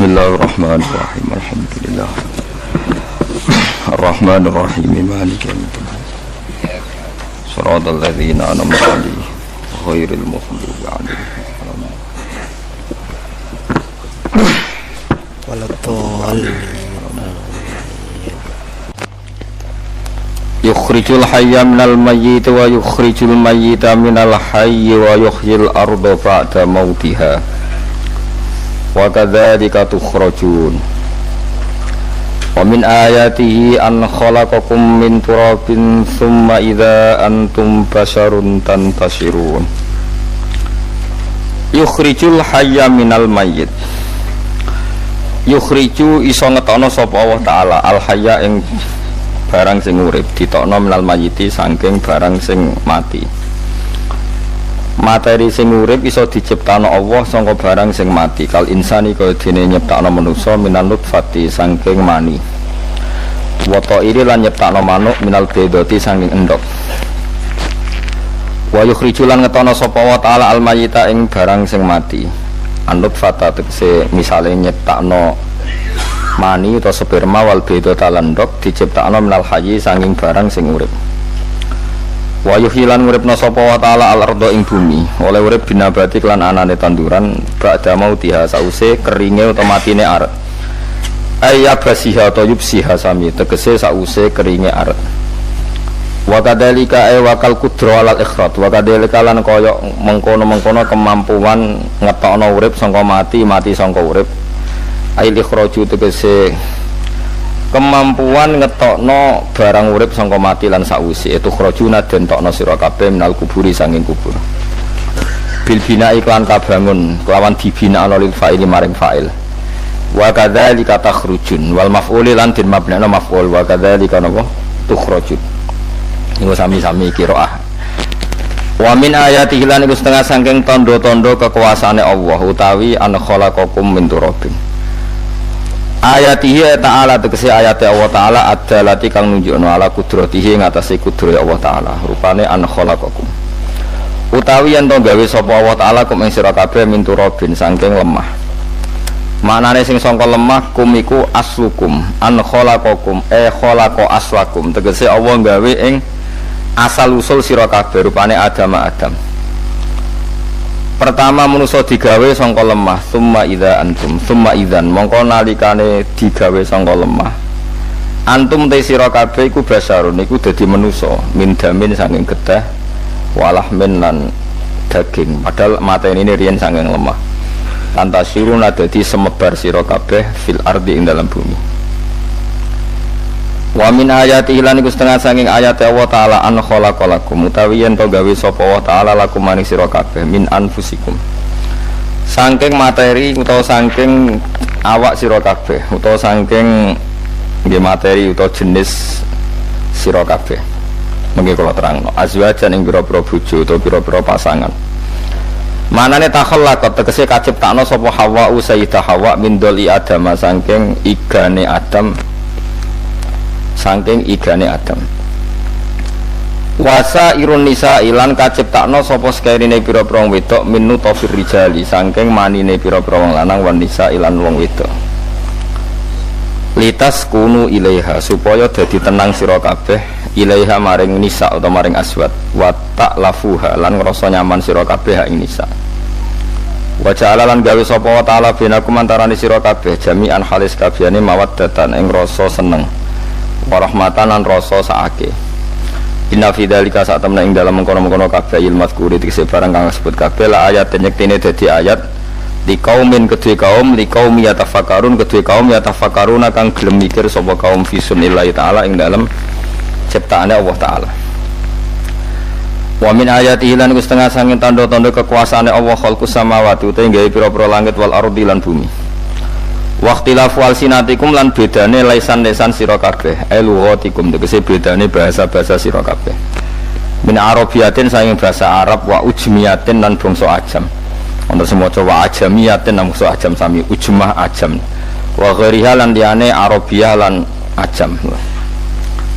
Bismillahirrahmanirrahim. Alhamdulillah. Ar-Rahmanir-Rahim. Maliki yaumiddin. Shiratal ladzina an'amta 'alaihim ghairil maghdubi 'alaihim waladdallin. Yukhrijul hayya minal mayyit wa yukhrijul mayyita minal hayyi wa yuhyil arda ba'da mautiha. Wa kadzalika tukhrajun. Wa min ayatihi an khalaqakum min turabin thumma idza antum basharun tantashirun. Yukhrijul hayya minal mayyit. Yukhriju iso ngetokno sapa Allah taala al hayya ing barang sing urip, ditokno minal mayyiti saking barang sing mati. Materi sing urip iso diciptakno Allah saka barang sing mati. Kal insani kaya dene nyiptakno manusa minal nutfati saking mani. Wa ta'iri lan nyiptakno manuk minal baydati saking endhog. Wa yukhriju lan ngetokno sapa wa ta'ala al mayyita ing barang sing mati. An-nutfata tegese misale nyiptakno mani utawa sperma wal baydata lan endhog diciptakno minal hayyi saking barang sing urip. Wa yuhilan uripna sapa wa ta'ala al-ardha ing bumi oleh urip binabati lan anane tanduran ba'da mautiha sause keringe utawa matine aret ayya basiha ta yubsiha sami tegese sause keringe aret wa kadzalika ay wakal qudra alal ikhraj wa kadzalika lan kaya mengkono-mengkono kemampuan ngetokno urip sangka mati sangka urip ay ikhraju tegese kemampuan ngetokno barang urip sangka mati lan sausi itu khrajuna den tokno sira kabeh minal kuburi sanging kubur bil bina iklan kabangun kelawan dibina lil fa'ili maring fa'il wa kadzalika takhrujun wal maf'ul lan den mabnana maf'ul wa kadzalika napa tukhrajun niku sami-sami qiraah wa min ayatihi lan iku setengah saking tanda-tanda kekuasaane Allah utawi an khalaqakum min turabin. Ayatihi ta'ala tegese ayate Allah ta'ala adalati kang nunjukno ala kudratihi ngatasi kudrat Allah ta'ala rupane an khalaqakum utawi yen to gawe sapa Allah ta'ala kum ing sira kabeh min turabin saking lemah maknane sing sangka lemah kum iku aslukum an khalaqakum khalaqa aslakum tegese Allah gawe ing asal usul sira kabeh rupane Adam. Pertama manusa digawe sangka lemah, summa idza antum, summa idzan mongko nalikane digawe sangka lemah. Antum te sira kabeh iku basarun iku dadi manusa, min damin saking getah, walah min lan daging. Padahal mateni ini riyen saking lemah. Tantasiruna dadi semebar sira kabeh fil ardi ing dalam bumi. Wa min ayatihi lan iku setengah saking ayat Allah taala an khalaqalakum utawi yen to gawe sapa Allah taala lakum maning sira kabeh min anfusikum saking materi utawa saking awak sira kabeh utawa saking nggih materi utawa jenis sira kabeh mengki kula terangno azwajan ing pira-pira bojo utawa pira-pira pasangan manane takhallaqat tegese kaciptakno sapa Hawa Sayyidah Hawa min doli Adam saking igane Adam saking igane Adam. Wasa irun nisa ilan kaciptakno sapa sekairine pira-pira wong wedok minu tofir rijali saking manine pira-pira wong lanang wan nisa ilan wong wedok. Litas kunu ilaiha supaya dadi tenang sira kabeh ilaiha maring nisa utawa maring aswad wa ta'lafuha lan ngrasa nyaman sira kabeh ing nisa. Wa ja'ala lan gawe sapa wa ta'ala binakum antarane sira kabeh jami'an halis kabehane mawaddatan ing rasa seneng. Warahmatan lan rasa saake. Inna fi dzalika satamna ing dalam mengkono-mengkono kabeh ilmu mazkuri tegese barang kang disebut kabeh la ayat nyektine dadi ayat li kaumin kedue kaum li kaum yatafakkarun kedue kaum yatafakkaruna kang gelem mikir sapa kaum fi sunnillahi taala ing dalam ciptaane Allah taala. Wa min ayatihi lan setengah sanging tanda-tanda kekuasaane Allah khalqus samawati utawa gawe pira-pira langit wal ardi lan bumi. Waqtilafu alsinatikum lan bedane lisan-lisan sira kabeh lughatikum tegese bedane bahasa-bahasa sira kabeh min arabiyatin saking bahasa Arab wa ujmiyatin lan bangsa ajam ana semoco wa ajamiyatin lan bangsa ajam sami ujmah ajam wa ghairiha lan liyane arabiyah lan ajam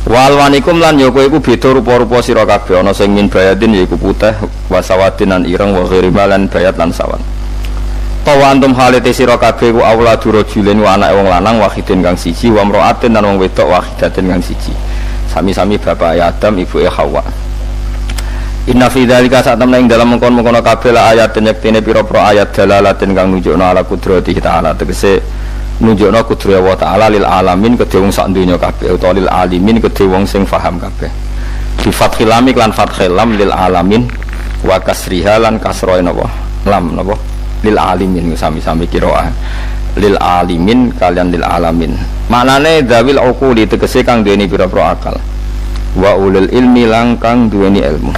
wa alwanikum lan ya kowe iku beda rupa-rupa sira kabeh ana sing min bayadin yaiku putih wa sawadin lan ireng wa ghairi lan bayat lan sawan utawa antum halite sira kabeh ku auladu rajulin wa anake wong lanang wahidin kang siji wa mraatin lan wong wedok wahidatin kang siji sami-sami bapak Adam ibu Hawa. Inna fi dzalika satamna ing dalam mengkon-mengkon kabeh la ayatin yektene pira-pira ayat dalalatin kang nunjukna ala qudratihi ta'ala tegese nunjukna kudrat Allah taala lil alamin kedhe wong sak donya kabeh utawa lil alimin kedhe wong sing paham kabeh. Bi fathil lam lan fathil lam lil alamin wa kasriha lan kasroe napa lam napa lil alimin sami-sami qiraah lil alimin kalian lil alamin maknane dzawil uquli tegese kang duweni pira-pira akal wa ulul ilmi lang kang duweni ilmu.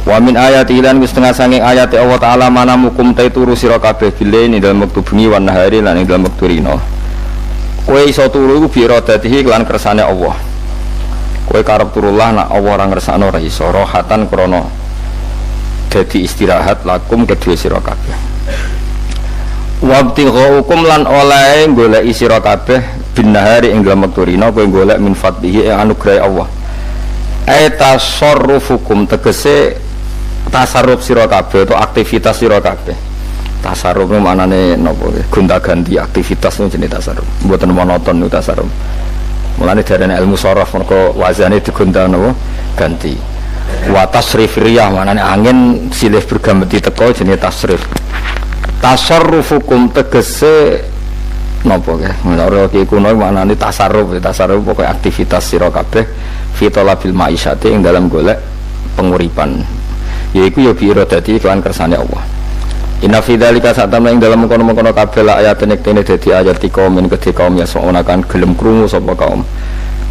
Wa min ayati lan wis setengah sange ayat Allah taala mana mukum ta turu sira kabeh bile ing dalem wektu bengi wan nahari lan ing dalem wektu rino kowe iso turu iku bi iradatihi lan kersane Allah kowe karep turullah nak Allah ora ngersakno ora iso rohatan krana dadi istirahat lakum kedue sira kabeh. Wabti hukum lan oleh golek sira kabeh bin nahari ing dalem wektu rino kowe golek min fadlihi anugrahe Allah. Tasarrufukum tegese tasarruf sira kabeh atau aktivitas sira kabeh. Tasarruf maknane napa gonta-ganti aktivitas niku jenenge tasarruf. Mboten monoton niku tasarruf. Mulane darane ilmu sharaf mergo wazane digonta napa ganti. Wa tasrif riyah maknane angin silih berganti teko jenenge tasrif. Tasarrufukum tegese napa nggih menara iki kuno maknane tasarruf pokoke aktivitas sira kabeh fitolabil ma'isyati ing dalam golek penguripan yaiku ya bi iradati lan kersane Allah. Inna fi dzalika satamna ing dalam mengkono-mengkono kabeh la ayatene kene dadi ayat kaum min kedhe kaum ya sono kan gelem krungu sapa kaum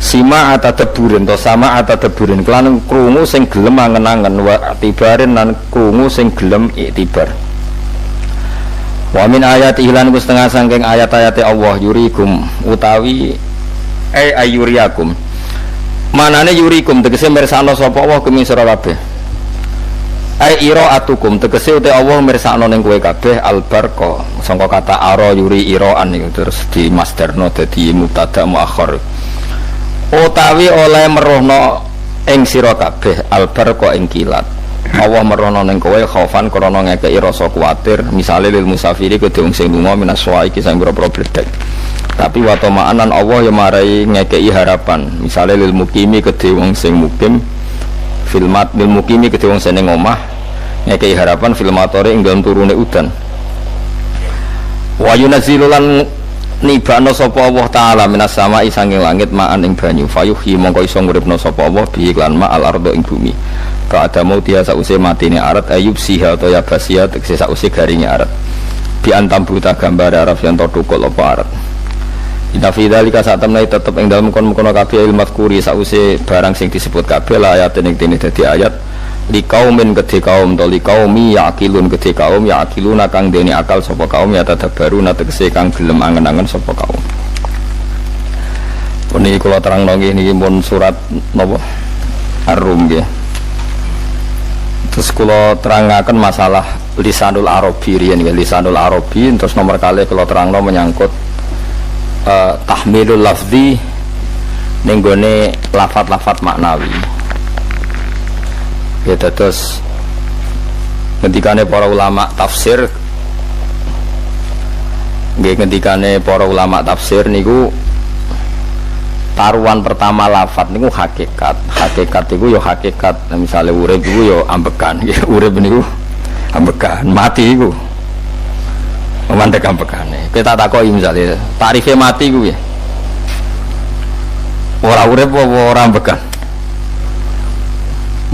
sima atadaburin to sama atadaburin kelan krungu sing gelem angen-angen wa atibarin lan krungu sing gelem iktibar. Wa min ayati lan setengah saking ayat-ayate Allah yurikum utawi ayuriakum manane yurikum tegese mirsakno sapa Allah kuwi sira kabeh iraatukum tegese uti Allah mirsakno ning kowe kabeh albarqa sangka kata ara yuri iraan niku terus di masdarno dadi mubtada muakhir utawi oleh merohno ing sira kabeh albarqa ing kilat Allah merono ning kowe khaufan krana ngekeki rasa kuwatir misale lil musafiri kedhe wong sing lunga minaswa iki sing boro bledek tapi wa tama'anan Allah ya marai ngekeki harapan misale lil mukimi kedhe wong sing mukim filmat lil mukimi kedhe wong sing ning omah ngekeki harapan filmatore ing dalem turune udan wa yunazzilu lan nibano sapa Allah taala minas sama'i sanging langit ma'an ing banyu fayuhi mongko iso nguripno sapa Allah bi iklan ma'al ardo ing bumi ada mau dia sausé matine arat ayub siha atau ya basia tegese sausé garinge arat bi antam buta gambar araf yang tukul apa arat. Inna fi dzalika satamna tetep ing dalem kono-kono kabeh ilmu mazkuri sausé barang sing disebut kabeh la ayat ning dene dadi ayat li kaumin kedhe kaum to li qaumi yaqilun kedhe kaum yaqiluna kang dene akal sapa kaum ya tadabbaru tegese kang gelem angen-angen sapa kaum. Puniki kula terangno nggih pun surat napa Ar-Rum nggih. Terus kalau terangkan masalah lisanul arabi riyen ya lisanul arabi terus nomor kali kalau terangno menyangkut tahmilul lafzi ning gone lafat-lafat maknawi. Ya terus ngendikane para ulama tafsir nggih ngendikane para ulama tafsir niku taruhan pertama lafat niku hakikat niku ya hakikat misalnya urip niku ya ambekan urip niku ambekan mati niku mandek ambekane kita takoki misalnya tarifnya mati niku ya ora urip apa ora ambekan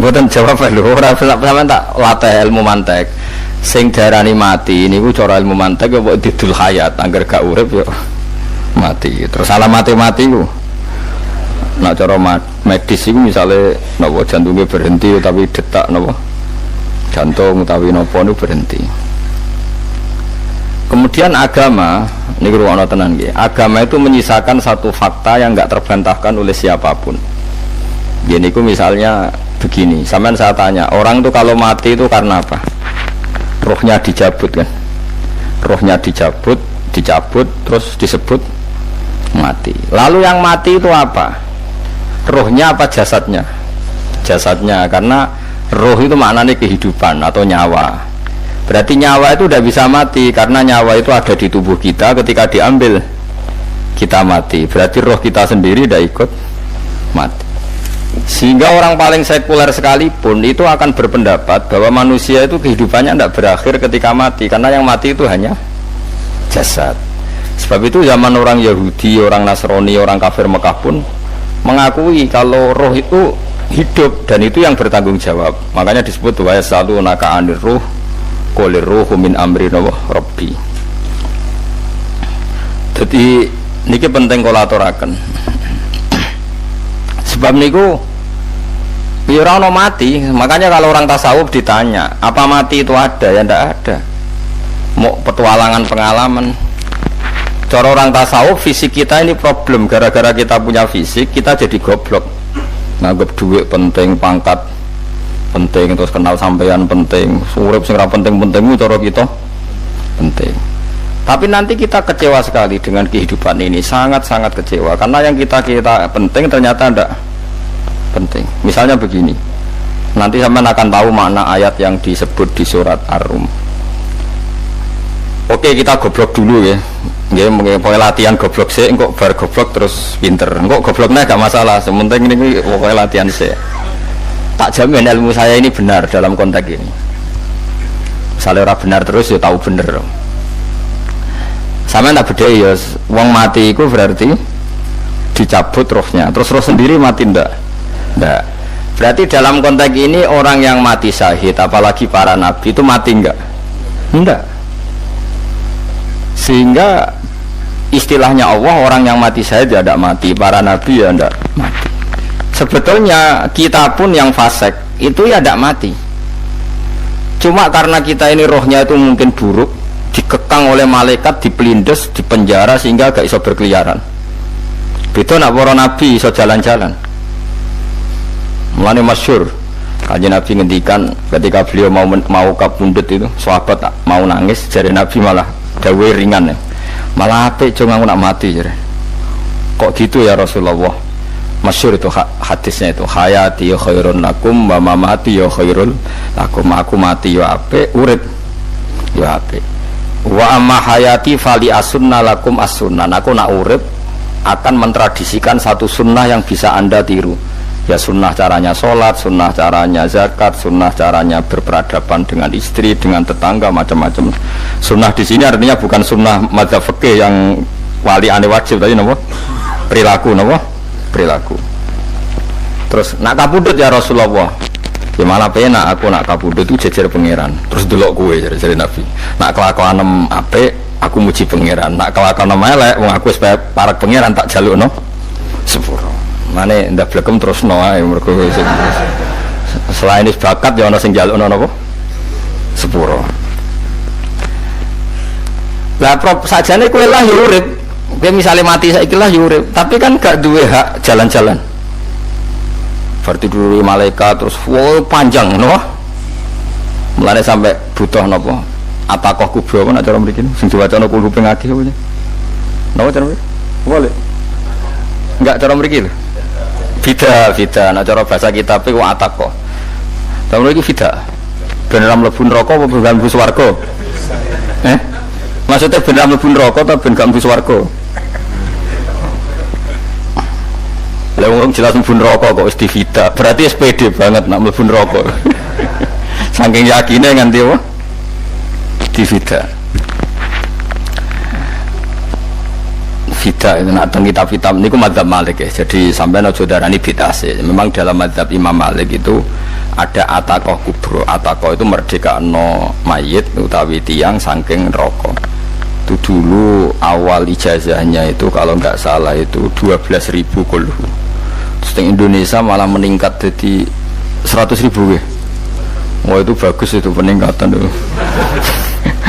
mboten jawab lho ora sampean tak latih ilmu mantek sing darani mati niku cara ilmu mantek ya kok didul hayat angger gak urip ya mati terus alamat mati niku nak cara medis itu misalnya napa jantungnya berhenti tapi detak napa jantung tapi napa itu berhenti. Kemudian agama ini ruang tenan nggih. Agama itu menyisakan satu fakta yang enggak terbantahkan oleh siapapun. Gini ku misalnya begini, sampean saya tanya, orang itu kalau mati itu karena apa? Rohnya dicabut kan? Rohnya dicabut terus disebut mati. Lalu yang mati itu apa? Rohnya apa jasadnya? Jasadnya, karena roh itu maknanya kehidupan atau nyawa. Berarti nyawa itu udah bisa mati, karena nyawa itu ada di tubuh kita, ketika diambil kita mati. Berarti roh kita sendiri udah ikut mati. Sehingga orang paling sekuler sekalipun itu akan berpendapat bahwa manusia itu kehidupannya tidak berakhir ketika mati, karena yang mati itu hanya jasad. Sebab itu zaman orang Yahudi, orang Nasrani, orang kafir Mekah pun mengakui kalau roh itu hidup dan itu yang bertanggung jawab. Makanya disebut wa yasalunaka 'anir ruh qulir ruhu min amri rabbi. Jadi niki penting kula aturaken. Sebab niku ya ora ono mati. Makanya kalau orang tasawuf ditanya, apa mati itu ada? Ya ndak ada. Mau petualangan pengalaman. Cara orang tasawuf, fisik kita ini problem. Gara-gara kita punya fisik, kita jadi goblok. Nganggep duit penting, pangkat penting, terus kenal sampean penting, urip sing ora penting-pentingmu cara kita penting. Tapi nanti kita kecewa sekali dengan kehidupan ini, sangat-sangat kecewa. Karena yang kita penting ternyata tidak penting. Misalnya begini, nanti sampean akan tahu makna ayat yang disebut di surat Ar-Rum. Oke, kita goblok dulu ya. Nggih, pokoknya latihan goblok sih, kok bar goblok terus pinter. Kok gobloknya gak masalah, sementing ini pokoknya latihan sih. Tak jamin ilmu saya ini benar dalam konteks ini. Misalnya orang benar terus ya tahu bener. Sama ndak beda ya, wong mati itu berarti dicabut rohnya, terus roh sendiri mati ndak? Ndak. Berarti dalam konteks ini orang yang mati syahid, apalagi para nabi itu mati enggak? Enggak. Sehingga istilahnya Allah, orang yang mati syahid ya tidak mati, para nabi ya tidak mati. Sebetulnya kita pun yang fasik itu ya tidak mati. Cuma karena kita ini rohnya itu mungkin buruk, dikekang oleh malaikat, dipelindes, dipenjara sehingga gak iso berkeliaran. Beda nak para nabi iso jalan-jalan. Mulane masyhur Kanjeng Nabi ngendikan ketika beliau mau kabundut itu, sahabat mau nangis, jari Nabi malah dawe ringan ya. Malah apik cung aku nak mati jare. Kok gitu ya Rasulullah? Masyhur itu hadisnya itu, hayati khairun lakum wa mamati ya khairul lakum. Aku mati ya apik, urip ya apik. Wa amma hayati fali asunna lakum as-sunnah. Aku nak urip akan mentradisikan satu sunnah yang bisa Anda tiru. Ya sunnah caranya sholat, sunnah caranya zakat, sunnah caranya berperadaban dengan istri, dengan tetangga, macam-macam. Sunnah di sini artinya bukan sunnah madzhab fikih yang wali ane wajib tadi, napa? Perilaku, napa? Perilaku. Terus nak kabudut ya Rasulullah. Gimana penak aku nak kabudut itu jejer pangeran. Terus delok kowe jare Nabi. Nak kelakuan apik aku muji pangeran. Nak kelakuan elek wong aku wis parek pangeran tak jalukno sepuro. Mane ndak blekem terus ae mergo selain is bakat ya ana sing njalukno napa sepuro. Lah prop sajane kowe lah ya urip. Kowe misale mati saiki lah ya urip, tapi kan gak duwe hak jalan-jalan. Berarti dulu malaikat terus panjang no. Mulane sampai butuh napa? Atakoh kubro apa nak cara mriki sing diwacana kulo ping akeh apa. Napa cara mriki? Boleh. Enggak cara mriki lho. Fida, nah cara bahasa kitab itu atakoh. Tapi ini fida. Bener mlebu neraka apa ben mlebu swarga? Maksudnya bener mlebu neraka atau ben gak mlebu swarga? Lah wong jelas mlebu neraka kok wis fida. Berarti SPD banget nak mlebu neraka. Saking yakine nganti apa? Di fida. Fida itu nak teng kitab-kitab niku madzhab Malik ya. Jadi sampean aja darani bid'ah sih. Memang dalam madzhab Imam Malik itu ada atakoh kubro. Atakoh itu merdekano mayit utawi tiang saking neraka. Itu dulu awal ijazahnya itu kalau nggak salah itu 12.000 kulhu. Terus di Indonesia malah meningkat jadi 100.000 ya. Wah itu bagus itu peningkatan itu.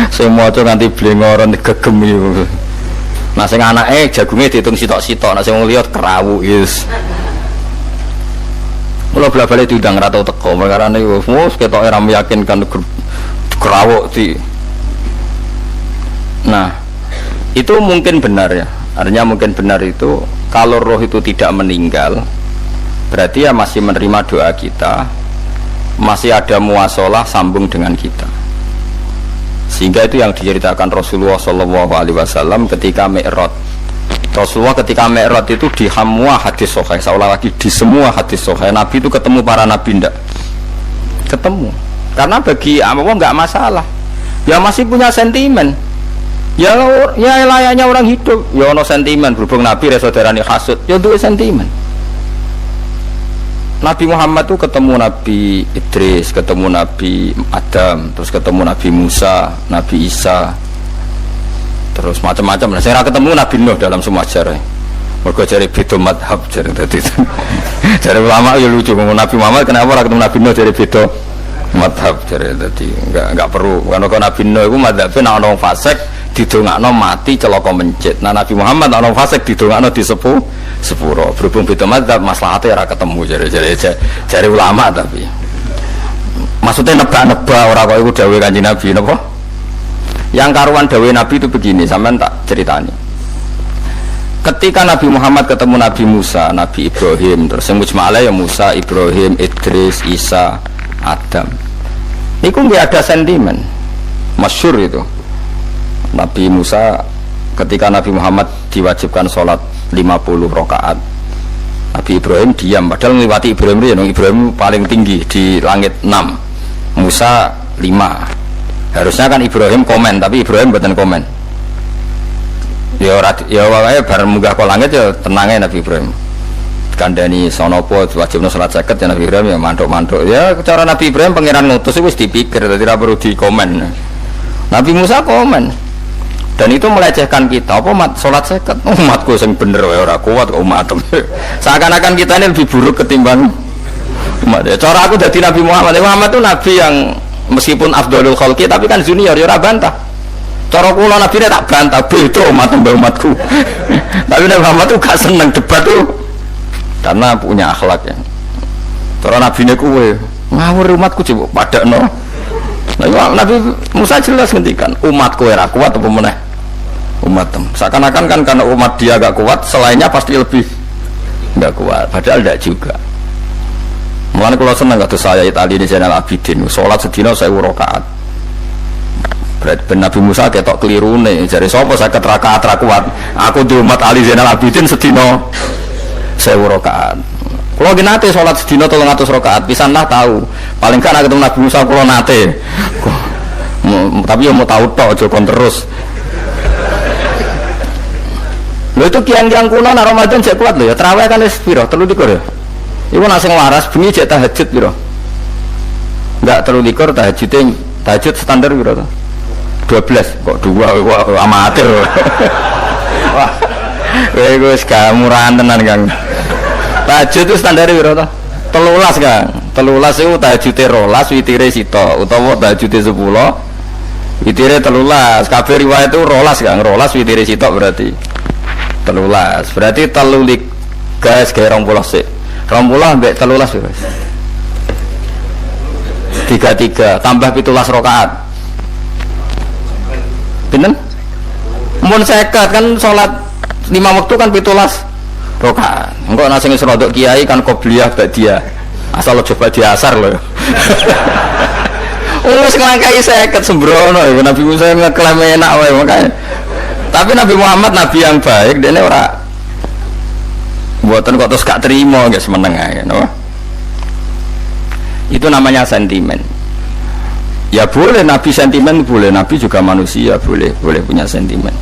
Saya mau coba nanti blengoran gegem itu. Nah sing anake jagungnya dihitung sitok-sitok, nah sing lihat kerawu yes. Mula bala-bala diundang ra tau teko, perkara niku wis ketok ora meyakinkan kerawuk di. Nah, itu mungkin benar ya. Artinya mungkin benar itu kalau roh itu tidak meninggal, berarti ya masih menerima doa kita, masih ada muasalah sambung dengan kita. Sehingga itu yang diceritakan Rasulullah Shallallahu Alaihi Wasallam ketika Mi'raj. Rasulullah ketika Mi'raj itu di semua hadis sahih, seolah lagi di semua hadis sahih Nabi itu ketemu para nabi ndak? Ketemu. Karena bagi Allah nggak masalah. Ya masih punya sentimen. Ya layaknya orang hidup. Ya ono sentimen berhubung Nabi saudarane hasud. Ya duwe sentimen. Nabi Muhammad itu ketemu Nabi Idris, ketemu Nabi Adam, terus ketemu Nabi Musa, Nabi Isa, terus macam-macam. Nah, saya ketemu Nabi Nuh dalam semua sejarah. Mereka cari beda madhab, cari tadi. Cari ulama ya lucu. Nabi Muhammad kenapa orang ketemu Nabi Nuh cari beda madhab, cari tadi. Enggak perlu. Karena Nabi Nuh itu madhabnya orang fasik didongakno mati celaka mencit. Nah Nabi Muhammad orang fasik didongakno di sepuro. Berhubung beda madhab maslahatnya ora ketemu cari ulama tapi. Maksudnya nebak-nebak orang kok iku dawuh Kanjeng Nabi napa? Yang karuan dawuh Nabi itu begini, sampean tak ceritani. Ketika Nabi Muhammad ketemu Nabi Musa, Nabi Ibrahim, terus mujma'ala ya Musa, Ibrahim, Idris, Isa, Adam. Itu nggak ada sentimen. Masyhur itu. Nabi Musa ketika Nabi Muhammad diwajibkan sholat 50 rakaat. Nabi Ibrahim diam, padahal melewati Ibrahim paling tinggi di langit 6. Musa 5. Harusnya kan Ibrahim komen, tapi Ibrahim bukan komen. Ya wae bareng munggah ke langit ya tenangnya Nabi Ibrahim. Kandani sonopo wajibno salat 50 ya Nabi Ibrahim ya mantuk-mantuk. Ya cara Nabi Ibrahim pangeran ngutus wis dipikir dadi ora perlu dikomen. Nabi Musa komen. Dan itu melecehkan kita. Apa salat 50? Umatku sing bener wae ora kuat kok umat. Seakan-akan kita ini lebih buruk ketimbang umat. Ya cara aku dadi Nabi Muhammad. Muhammad itu nabi yang meskipun afdhalul khalqi tapi kan junior ya ora bantah. Cara kula nabi tak bantah beda umatku. Tapi Nabi Muhammad tuh gak seneng debat tuh karena punya akhlak ya. Cara nabi ne kuwe ngawur umatku coba padakno. Nabi Musa jelas ngendikan umatku ora kuat apa meneh umat. Seakan-akan kan karena umat dia gak kuat, selainnya pasti lebih gak kuat. Padahal tidak juga. Mulane kula seneng kados saya Itali di Zainal Abidin, salat sedina 1000 rakaat. Berarti Nabi Musa ketok kelirune, jare sapa 50 rakaat ra kuat. Aku di umat Ali Zainal Abidin sedina 1000 rakaat. Kalau nggih nate salat sedina 300 rakaat, pisanlah tahu. Paling kan ketemu Nabi Musa kula nate. Tapi ya mau tahu tok aja kon terus. Lho itu kian-kian kuno nek Ramadan cek kuat lho ya. Tarawih kan wis piro? 23 ya. Iku nek sing waras bengi cek tahajud piro? Enggak 23 tahajud standar piro to? 12 kok 2 kok amatir. Wah. Kowe wis murahan tenan Kang. Tahajud itu standar piro to? 13 Kang. 13 itu tahajude 12 witire sita utawa tahajude 10 witire 13. Kabeh riwayat itu 12 Kang. 12 witire sita berarti 13. Berarti 3 guys gawe 20 sik. 20 ambek 13 wis. 33 tambah 17 rakaat. Pinten? Mun 50 kan salat 5 waktu kan 17 rakaat. Engko ana sing rodok kiai kan qobliyah ba'diyah. Asal coba diasar lho. Wis nglangkai 50 sembrono ya Nabi Musa ngeklaim enak wae makanya. Tapi Nabi Muhammad nabi yang baik, dene ora mboten kok terus gak terima nggih semeneng ae, no? Itu namanya sentimen. Ya boleh Nabi sentimen, boleh Nabi juga manusia, boleh punya sentimen.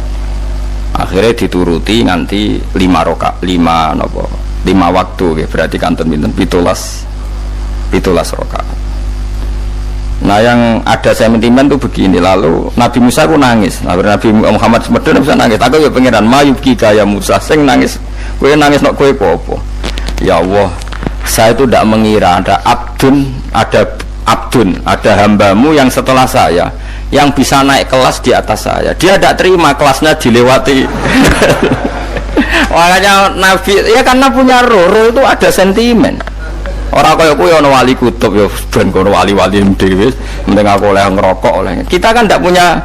Akhirnya dituruti nganti 5 waktu nggih, berarti kanten pinten 17 rakaat. Nah yang ada sentimen tuh begini, lalu Nabi Musa ku nangis. Nabi Muhammad semedon bisa nangis. Aku ya pengiran mayubki kaya Musa sing nangis. Kowe nangis nok kowe apa? Ya Allah, saya itu tidak mengira ada abdun, ada hambamu yang setelah saya yang bisa naik kelas di atas saya. Dia tidak terima kelasnya dilewati. Makanya Nabi ya karena punya roh itu ada sentimen. Orang kaya kowe ana wali kutub ya ben kono wali-wali dhewe mending aku oleh ngerokok oleh. Kita kan tidak punya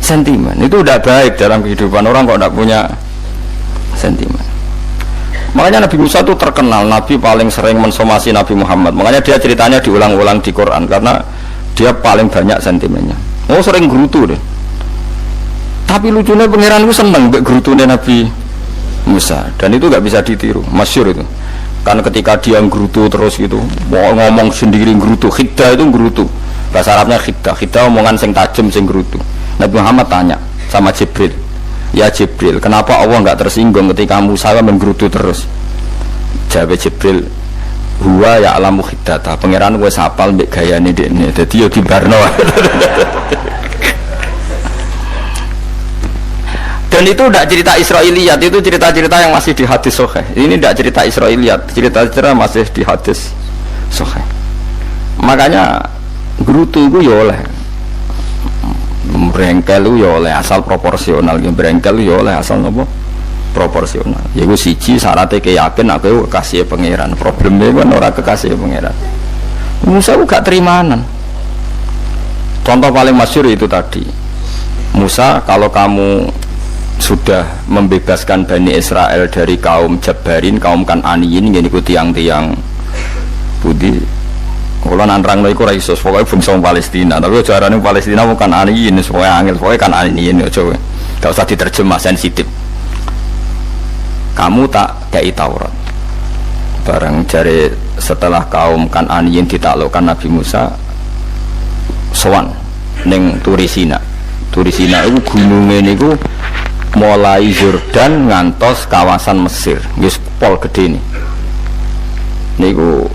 sentimen. Itu udah baik dalam kehidupan orang kok tidak punya sentimen. Makanya Nabi Musa itu terkenal Nabi paling sering mensomasi Nabi Muhammad. Makanya dia ceritanya diulang-ulang di Quran karena dia paling banyak sentimennya. Oh sering gerutu deh. Tapi lucunya pangeran itu seneng mbek gerutune Nabi Musa dan itu nggak bisa ditiru, masyhur itu. Kan ketika dia gerutu terus gitu, mau ngomong sendiri gerutu, khidda itu gerutu. Bahasa Arabnya khidda, khidda omongan sing tajem sing gerutu. Nabi Muhammad tanya sama Jibril, ya Jibril, kenapa Allah nggak tersinggung ketika Musa menggerutu terus? Jawab Jibril, huwa ya alamu khiddata, pangeran gue sapal mbek gayane dekne, dadi yo dibarno. Dan itu tidak cerita Israiliyat, itu cerita-cerita yang masih di hadis sahih. Ini tidak cerita Israiliyat, cerita-cerita masih di hadis sahih. Makanya gerutu itu ya oleh, berengkel itu ya oleh asal proporsional, berengkel itu ya oleh asal apa? Proporsional. Ya gue siji syaratnya keyakin aku kekasih pangeran. Problemnya kan orang kekasih pangeran. Musa gak terimanan. Contoh paling masyhur itu tadi. Musa, kalau kamu sudah membebaskan Bani Israel dari kaum Jabarin, kaum Kan'aniyin, yang ikuti tiang-tiang budi. Kalau nantrang lo iku ra iso, pokoknya bangsa Palestina. Tapi caranya Palestina bukan Kan'aniyin, pokoknya angel, pokoknya Kan'aniyin aja. Gak usah diterjemah, sensitif. Kamu tak kei Taurat. Barang jari setelah kaum Kan'aniyin ditaklukkan Nabi Musa, sowan ning Turisina. Turisina itu gunungnya niku mulai Yordan ngantos kawasan Mesir, wis pol gede nih. Niku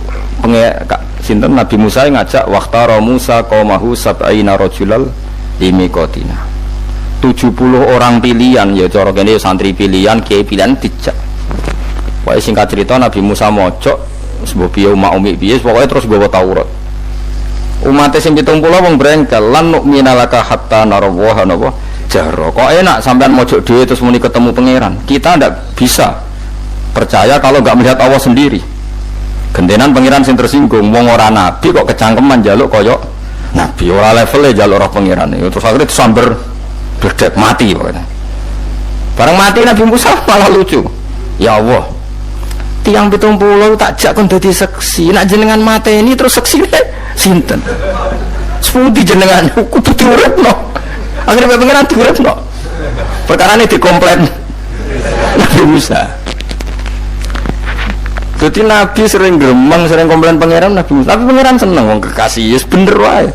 sinten Nabi Musa ngajak waqtara Musa qaumahu sab'ina rajulal limiqatina. 70 orang pilihan ya cara kene santri pilihan, kiai pilihan dijak. Pokoke singkat cerita Nabi Musa mojok sebab piye umat umi piye pokoke terus gawa Taurat. Umat sing 70 wong brengkel lan nu'minalaka hatta narawaha napa jahro. Kok enak sampean mojok dhewe terus muni ketemu pangeran. Kita ndak bisa percaya kalau nggak melihat Allah sendiri. Gentenan pangeran sing tersinggung, wong ora nabi kok kecangkeman njaluk koyok nabi, ora levele njaluk roh pangeran. Terus akhirnya disamber bledek mati pokoknya. Bareng mati Nabi Musa malah lucu. Ya Allah, tiang 70 tak jak kon dadi seksi, nak jenengan mateni terus seksine sinten? Sepundi jenengan kudu diuripno. Akhirnya pengiran diuripno. Perkara ini dikomplain Nabi Musa. Jadi Nabi sering gremeng, sering komplain pangeran Nabi Musa. Tapi pangeran seneng wong kekasih, yes bener wae.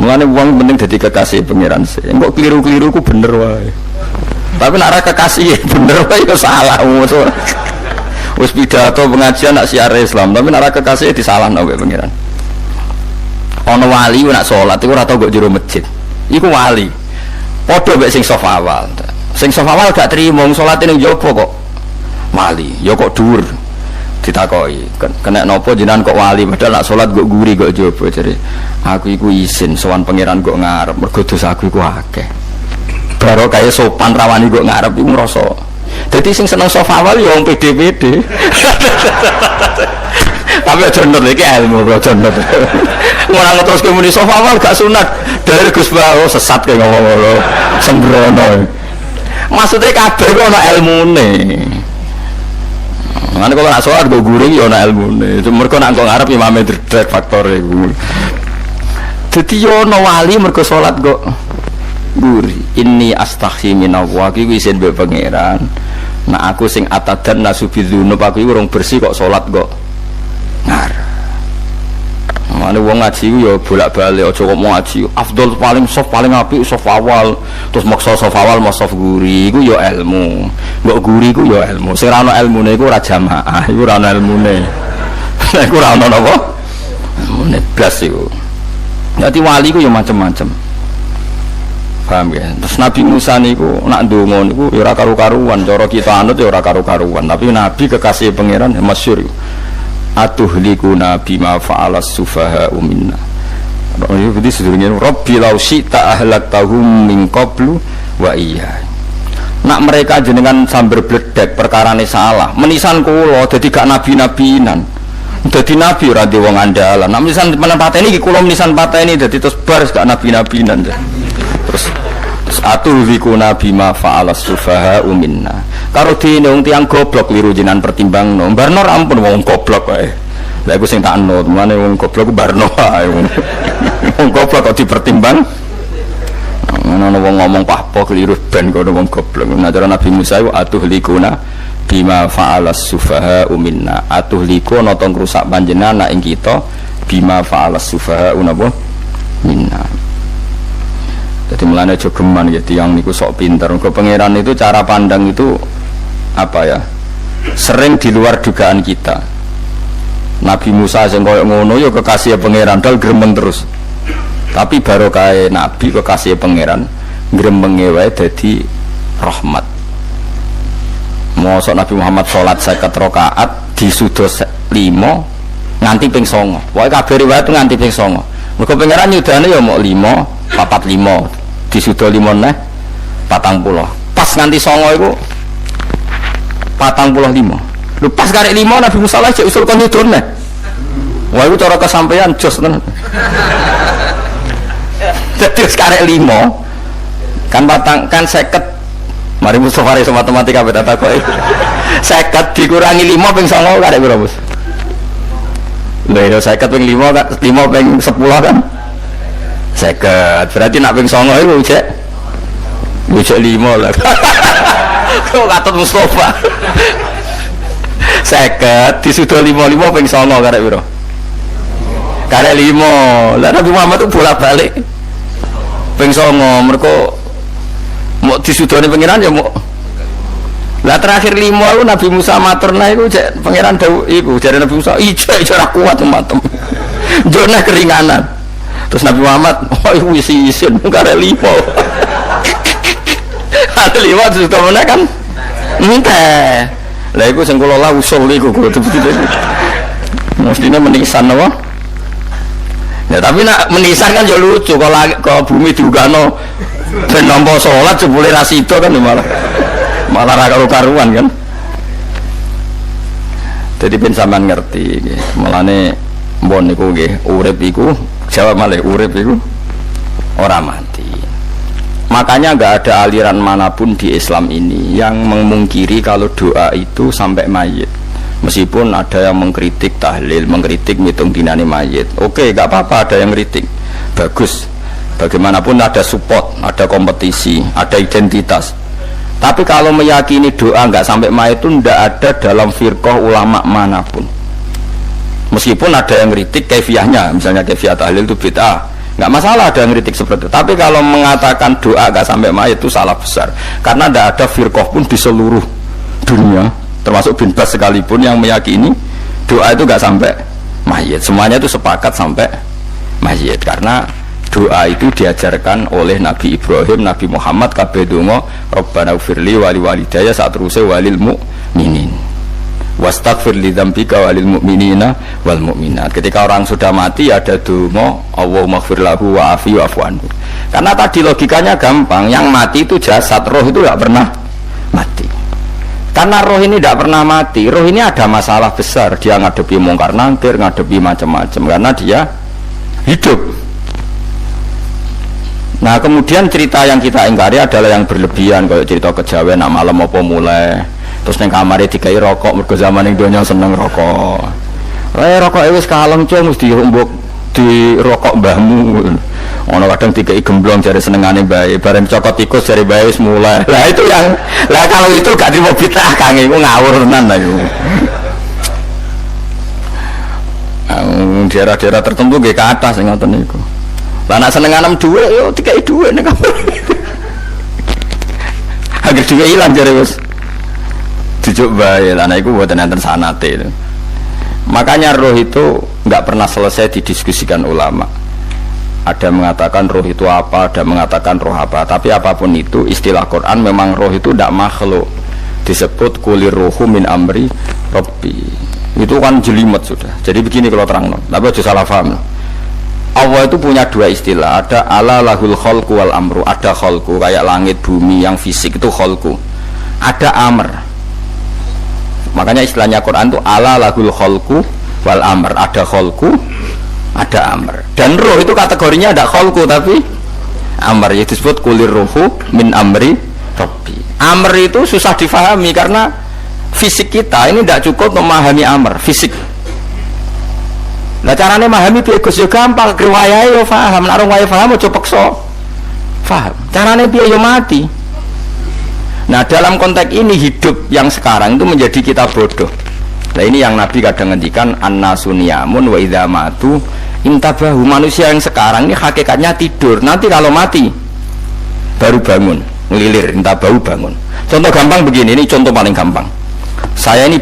Mulane wong penting dadi kekasih pangeran sih. Engko keliru-keliru ku bener wae. Tapi nek ora kekasih bener wae ya salah. Wis pidato pengajian nak siar Islam, tapi nek ora kekasih disalahno wae pangeran. Ana wali nak salat iku ora tau kok jero masjid. Iku wali. Padha mek sing saf awal. Sing saf awal gak trimo salate ning njaba kok. Wali, ya kok dhuwur. Ditakoki, kena napa jenengan kok wali padahal nak salat kok guri kok njaba jare. Aku iku izin sowan pangeran kok ngarep mergo dosa aku iku akeh. Baro kaya sopan rawani kok ngarep iku ngrasa. Dadi sing seneng saf awal ya wong pede-pede. Tapi aja nut iki ilmu aja nut. Ora terus ke muni saf awal gak sunat. Dari Gus Bawo sesat kayak ngomong-ngomong sembrono. Maksudnya kabeh kok ana ilmune. Mane kok nak salat go guring ya ana ilmune. Mergo nak kok ngarep imame dredeg faktor iku. Dadi yo ana wali mergo salat kok guri. Inni astaghfi minallah iki isin mbek pangeran. Nak aku sing atadan nasubidzunub aku iku urung bersih kok salat kok ngarep. Mane wong ngaji ku ya bolak-balik aja kok mau ngaji. Afdol paling soft paling apik soft awal, terus maksa soft awal mau soft guri iku ya ilmu. Mbok guri ku ya ilmu. Sing ora ana ilmune iku ora jamaah, iku ora ana ilmune. Iku ora ana napa? Ilmune blas iku. Dadi wali ku ya macam-macam. Paham ya? Terus Nabi Musa niku nak ndonga niku ya ora karu-karuan, cara kita anut ya ora karu-karuan, tapi Nabi kekasih pangeran ya masyhur. Atuhlikuna bima fa'alas sufaha'u minna. Ini berarti sedurungnya Rabbi lau syi'ta ahlaktahum min qablu wa iya. Nak mereka jenengan sambil bledek perkara ini salah menisan kulo jadi gak nabi-nabinan jadi nabi ora di wong andalan. Nak menisan pateni iki kulo menisan pateni jadi terus baris gak nabi-nabinan. Terus atuhlikuna bima fa'alas sufaha'u minna. Karo dene wong tiyang goblok liru jenengan pertimbangno. Barno ampun wong goblok wae. Lha iku sing tak anut, mane wong goblok ku barno wae. Wong goblok kok dipertimbang. Ana wong ngomong pahpo keliru ben kok wong goblok. Nah cara Nabi Musa iku atuhlikuna bima fa'alas sufaha minna. Atuhlikuna tong rusak panjenengan ing kita bima fa'alas sufaha napa minna. Jadi mulanya jogeman ya tiang niku sok pinter. Ke pangeran itu cara pandang itu apa ya? Sering di luar dugaan kita. Nabi Musa sing koyo ngono ya kekasih pangeran dal gremeng terus. Tapi barokah Nabi kekasih pangeran gremenge wae dadi rahmat. Mosok Nabi Muhammad salat 50 rakaat disudo 5 nganti ping 9. Pokoke kabeh riwayat nganti ping 9. Mergo pangeran nyudane ya mok 5, 45. Disudo 5 neh 40. Pas nganti 9 iku 45. Lho pas karek 5 Nabi Musa lagi usul kon nyudone. Wah iku cara kesampaian jos tenan. Dadi karek 5 kan kan 50. Mari Mustafa iso matematika beda takoki. 50 dikurangi 5 ping 9 karek piro, Bos? Lha yo 50 ping 5 kan 5 ping 10 kan 50. Berarti nak ping 9 iku cek 5 lah. Kok katut Mustafa. 50 disudo 55 ping 9 karek piro? Karek 5. Lah Nabi Muhammad itu bolak-balik ping 9 mergo mau disudone pangeran ya mau. Lah terakhir 5 aku Nabi Musa maturna iku cek pangeran dawuh iku jare Nabi Musa ijo ora kuat matem. Jone keringanan. Terus Nabi Muhammad oh iku isin karek 5. Ada 5 terus kemana kan? Minta. Lah iku sing kula la usul iku kudu mestine menisan apa? Ya tapi nak menisan kan yo lucu kalau bumi diugano ben nampa salat jebule ra sida kan malah ra karu-karuan kan. Jadi ben sampean ngerti nggih. Mulane mbon niku nggih urip iku jawab malih urip iku ora mati. Makanya nggak ada aliran manapun di Islam ini yang memungkiri kalau doa itu sampai mayit. Meskipun ada yang mengkritik tahlil, mengkritik ngitung dinane mayit. Oke, nggak apa-apa ada yang kritik. Bagus. Bagaimanapun ada support, ada kompetisi, ada identitas. Tapi kalau meyakini doa nggak sampai mayit itu nggak ada dalam firqah ulama manapun. Meskipun ada yang kritik kaifiahnya, misalnya kaifiah tahlil itu bid'ah. Nggak masalah ada yang kritik seperti itu. Tapi kalau mengatakan doa nggak sampai mayit itu salah besar. Karena tidak ada firqah pun di seluruh dunia, termasuk bin Bas sekalipun yang meyakini doa itu nggak sampai mayit. Semuanya itu sepakat sampai mayit. Karena doa itu diajarkan oleh Nabi Ibrahim, Nabi Muhammad, kabeh donga Rabbana ufirli wali walidayya saat terusé walil mu'minin wastaghfir li dzambika walil mu'minina wal mu'minat. Ketika orang sudah mati ada donga Allahumma ighfir lahu wa afi wa'fu anhu. Karena tadi logikanya gampang, yang mati itu jasad, roh itu tidak pernah mati. Karena roh ini tidak pernah mati, roh ini ada masalah besar, dia ngadepi mungkar nangkir, ngadepi macam-macam karena dia hidup. Nah kemudian cerita yang kita ingkari adalah yang berlebihan, kayak cerita kejawen nak malam apa mulai terus neng kamarnya dikai rokok, mergo zaman yang donya seneng rokok. Rokok wis kalem cung mesti diumbuk di rokok mbahmu. Ono kadang dikai gemblong jare senengane bae, bareng cokot tikus jare bae wis mulai. Lah itu yang lah kalau itu gak trimo bid'ah Kang iku ngawur tenan lah iku. Daerah-daerah tertentu nggih ke atas sing ngoten niku. Lah nek senenganem dhuwit yo dikai dhuwit nek kamar. Agar dhuwit ilang jare wis dijuk bae lah iku mboten enten sanate. Makanya roh itu enggak pernah selesai didiskusikan ulama. Ada mengatakan roh itu apa, ada mengatakan roh apa. Tapi apapun itu istilah Quran memang roh itu tidak makhluk. Disebut kulir ruhu min amri rabbi. Itu kan jelimet sudah. Jadi begini kalau terang, tapi aja salah paham. Allah itu punya dua istilah. Ada ala lahul khalqu wal amru. Ada khalqu kayak langit bumi yang fisik itu khalqu. Ada amr. Makanya istilahnya Quran itu ala lahul khalqu wal amr. Ada khalqu, ada amr. Dan roh itu kategorinya ada khalqu tapi amr, yaitu disebut kulir ruhu min amri rabbi. Amr itu susah difahami karena fisik kita ini tidak cukup memahami amr fisik. Lah carane memahami piye Gus yo gampang, riwayahe yo paham, nek ora paham aja peksa. Paham. Carane piye yo mati. Nah, dalam konteks ini hidup yang sekarang itu menjadi kita bodoh. Nah, ini yang Nabi kadang ngendikan an-nasuniyamun wa idza matu intabahu. Manusia yang sekarang ini hakikatnya tidur. Nanti kalau mati baru bangun, ngelilir, intabahu bangun. Contoh gampang begini, ini contoh paling gampang. Saya ini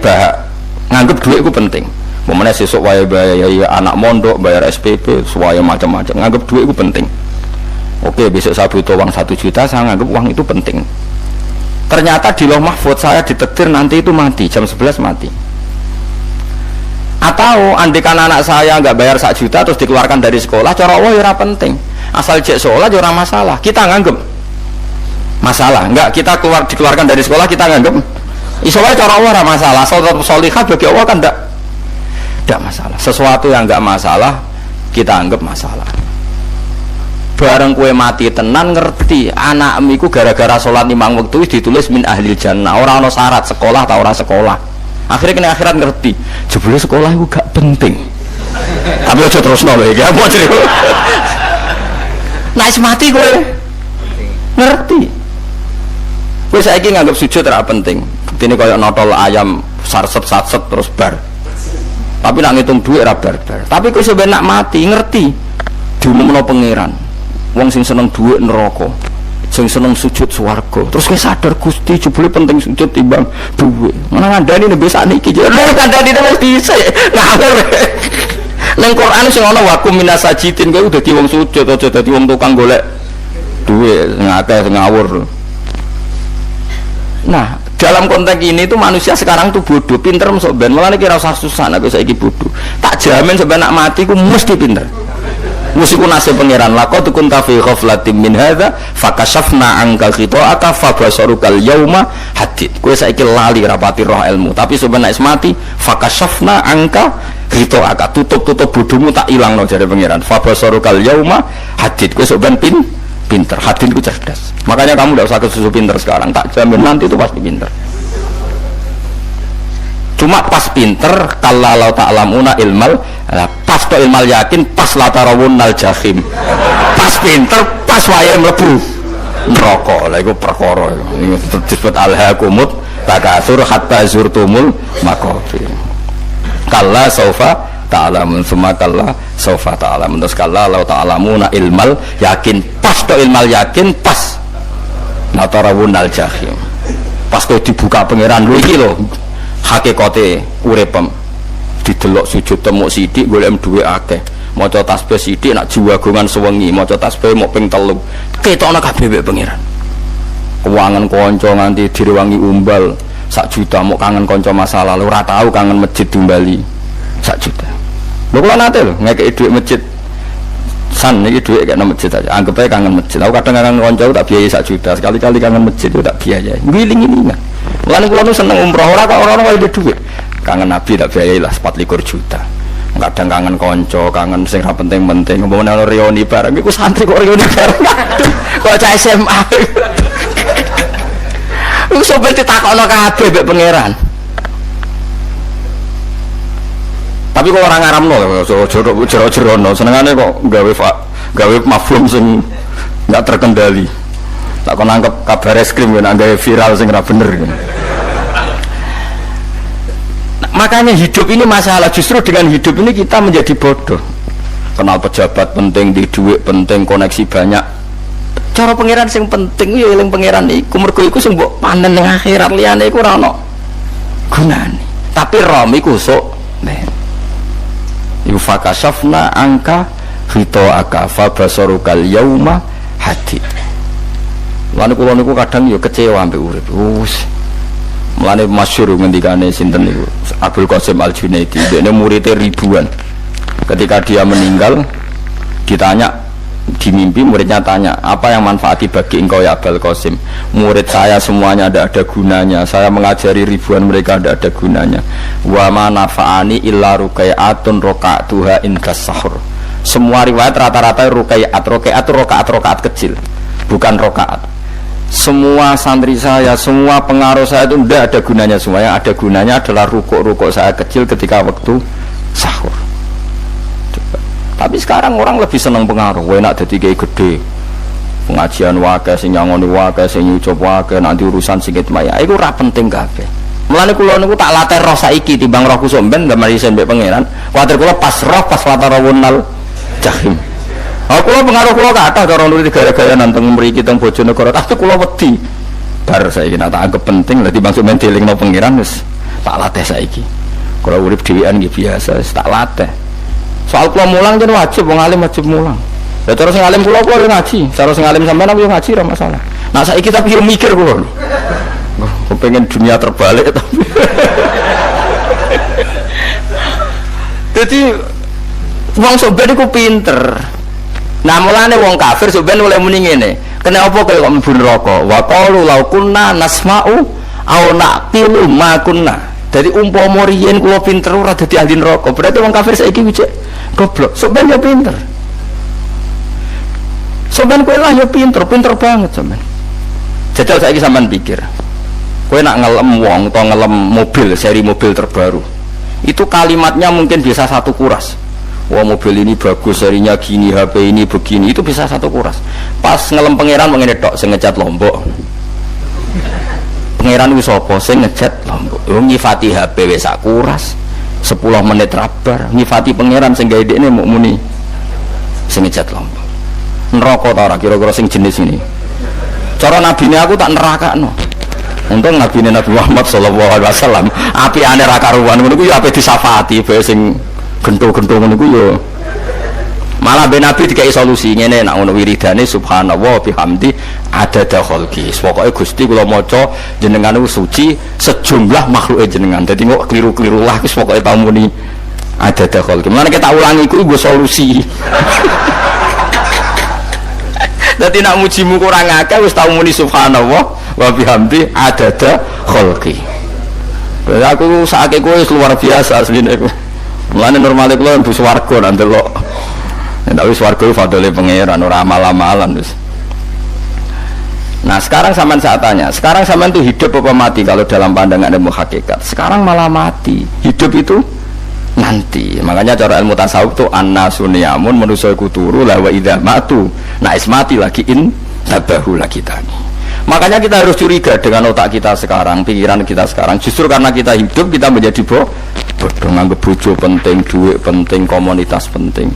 nganggep duit itu penting. Momennya sesuk waya bayar anak mondok, bayar SPP, suaya macam-macam. Nganggep duit itu penting. Oke, besok saya butuh uang 1 juta, saya nganggep uang itu penting. Ternyata di Lauh Mahfudz saya ditakdir nanti itu mati, jam 11 mati. Atau andikan anak saya nggak bayar 1 juta terus dikeluarkan dari sekolah, cara Allah ya penting. Asal cek sekolah ya masalah. Kita nganggep masalah, enggak kita dikeluarkan dari sekolah kita nganggep isowa cara Allah masalah. Asal solihat bagi Allah kan tidak masalah. Sesuatu yang enggak masalah kita anggap masalah. Bareng kue mati tenan ngerti anakmu iku gara-gara sholat 5 waktu ditulis min ahlil jannah. Orang ono syarat sekolah atau orang sekolah. Akhirnya kena akhirat ngerti. Jebule sekolah itu gak penting. Tapi aja terus nol ya, apa cerita. Nah, mati kue ngerti. Kue saiki nganggap sujud ora penting. Ini kayak notol ayam sarset terus bar. Tapi nak ngitung duit ora bar. Tapi kue sebenarnya mati ngerti. Diumumno pangeran. Wong sing seneng duit neraka, sing seneng sujud swarga. Terus kowe sadar Gusti jebule penting sujud timbang duit. Mana ngandani nembe sakniki. Lho kandhani wis dhisik. Ngawur. Ning Quran sing ana wakum minasajidin kowe dadi wong sujud aja dadi wong tukang golek duit ngakeh ngawur. Nah, dalam konteks ini tuh manusia sekarang tuh bodoh, pinter masuk ben. Malah kira usah susah nek saiki bodoh. Tak jamin sampai nak mati ku mesti pinter. Musiku nasib pangeran laqad kunta fi ghaflatin min hadza fakashafna anka khita'aka fabasarukal yauma hadid. Kowe saiki lali rapati roh ilmu, tapi sebenarnya mati fakashafna anka khita'aka, tutup bodohmu tak ilangno jare pangeran. Fabasarukal yauma hadid. Kowe sok ben pinter, hadid ku cerdas. Makanya kamu tidak usah kesusu pinter sekarang, tak jamin nanti itu pasti pinter. Cuma pas pinter kalau ta'lamuna ilmal, pas to ilmal yakin, pas latarawunnal jahim. Pas pinter, pas wayahe mlebu neraka. Lha iku perkara iki disebut alhaqumut takatsur hatta zurtumul maqabir. Kalla saufa ta'lamun summa kalla saufa ta'lamun. Terus kalla law ta'lamuna ilmal yakin, pas to ilmal yakin, pas latarawunnal jahim. Pas kowe dibuka pangeran lho iki lho. Hakikate uripem didelok sujud temuk sithik golek duwe akeh maca tasbih sithik nak jiwagongan sewengi maca tasbih mok ping 3 ketokno kabeh mek pangeran keuangan kanca nganti direwangi umbal 1 juta mok kangen kanca masa lalu ora tau kangen masjid diumbali 1 juta lho kula nate lho ngekeki dhuwit masjid san iki dhuwit kek nang masjid aja anggap ae kangen masjid aku kadang kangen kanca tak biayai 1 juta sekali-kali kangen masjid tak biayai ngiling-ngilingan. Mulane kula nu seneng umroh ora kok ora kaya duit. Kangen Nabi tak biayai lah 24 juta. Kadang kangen kanca, kangen sing ra penting-penting. Umpamane ana reuni bareng iku santri kok reuni bareng. Kok cah SMA. Lu sampe ditakokno kabeh mbek pangeran. Tapi kok ora ngaramno jero-jerono. Senengane kok gawe mafhum sing enggak terkendali. Tak kon nangkep kabar eskrim kan gawe viral sing ora bener. Makanya hidup ini masalah, justru dengan hidup ini kita menjadi bodoh. Kenal pejabat penting, di duit penting, koneksi banyak. Cara pangeran sing penting ya eling pangeran iku mergo iku sing mbok panen ning akhirat, liyane iku ora ono gunane. Tapi rom iku sok ben. Iku fakashafna angka khita'aka fa basarukal yauma hadid. Lan kula niku kadang ya kecewa ambek urip. Mulane masyhur ngendikane sinten niku Abdul Qasim Al-Junaidi, dene muridé ribuan. Ketika dia meninggal ditanya di mimpi, muridnya tanya, apa yang manfaati bagi engkau ya Abdul Qasim? Murid saya semuanya tidak ada gunanya, saya mengajari ribuan mereka tidak ada gunanya. Wa ma nafa'ani illa ruqai'atun raqa'tuha indas sahur. Semua riwayat rata-rata rakaat kecil, bukan rakaat. Semua santri saya, semua pengaruh saya itu tidak ada gunanya semua. Yang ada gunanya adalah rukuk-rukuk saya kecil ketika waktu sahur. Tapi sekarang orang lebih senang pengaruh. Enak dadi kiai gede. Pengajian wae sing nyangoni wae sing nyucup wae nanti urusan singit maya. Iku ora penting kabeh. Mulane kula niku tak latih roh saiki timbang roh kusuk ben gambar isen mbek pangeran. Kuwatir kula pas roh pas latarawunal jahim. Oh kula pengaruh kula kathah cara nurut gara-gara nanteng mriki teng Bojonegoro. Tapi kula wedi. Bar saiki tak anggap penting lah timbang sampeyan dielingno pangeran wis tak latih saiki. Kula urip dhewean nggih biasa wis tak latih. Soal kula mulang jen wajib wong alim wajib mulang. Ya terus sing alim kula ngaji, cara sing alim sampean aku yo ngaji ora masalah. Nah saiki tapi yo mikir kula. Oh, pengen dunia terbalik tapi. Jadi wong soben iku pinter. Nah mulane wong kafir soben oleh muni ngene. Kena apa kaya kok mlebu neraka? Wa qalu law kunna nasma'u aw naqilu ma kunna. Jadi umpama riyen kula pinter ora dadi ahli neraka. Berarti wong kafir saiki wicik goblok. Soben yo pinter. Soben kowe lah yo pinter banget soben. Jajal saiki sampean pikir. Kowe nak ngelem wong atau ngelem mobil, seri mobil terbaru. Itu kalimatnya mungkin bisa satu kuras. Wah mobil ini bagus, serinya gini, HP ini begini, itu bisa satu kuras. Pas ngelem pangeran mengene tok sing ngecat Lombok. Pangeran wis apa sing ngecat Lombok. Yo nyifati HP wis sak kuras. 10 menit rabar nyifati pangeran sing gawe dekne muk muni sing ngecat Lombok. Neraka ta ora kira-kira sing jenis ini. Cara nabine aku tak nerakakno. Untung nabine Nabi Muhammad sallallahu alaihi wasallam apiane ra karuan ngono ku yo ape disafati bae sing gento-gento ngono ku yo. Malah ben Nabi dikai solusi ngene nek ngono wiridane subhanallah bihamdi adada khalqi. Pokoke Gusti kula maca jenengan niku suci sejumlah makhluke jenengan. Dadi kok kliru-kliru lah wis pokoke tau muni adada khalqi. Mulane kita ulangi iku nggo solusi. Dadi nek mujimu kurang akeh wis tau muni subhanallah wa bihamdi adada khalqi. Aku sakake kowe luar biasa asline aku. Mulane normale kula mlebu swarga nang delok. Nek wis swarga fadhole pangeran ora amal-amalan wis. Nah, sekarang sampean saya tanya, sekarang sampean itu hidup apa mati kalau dalam pandangan ilmu hakikat? Sekarang malah mati. Hidup itu nanti. Makanya cara ilmu tasawuf itu annasuniyamun manusa iku turu la wa idza matu. Nah, mati lagi in tabahu lagi tani. Makanya kita harus curiga dengan otak kita sekarang, pikiran kita sekarang. Justru karena kita hidup kita menjadi bodoh, nganggep bojo penting, duit penting, komunitas penting.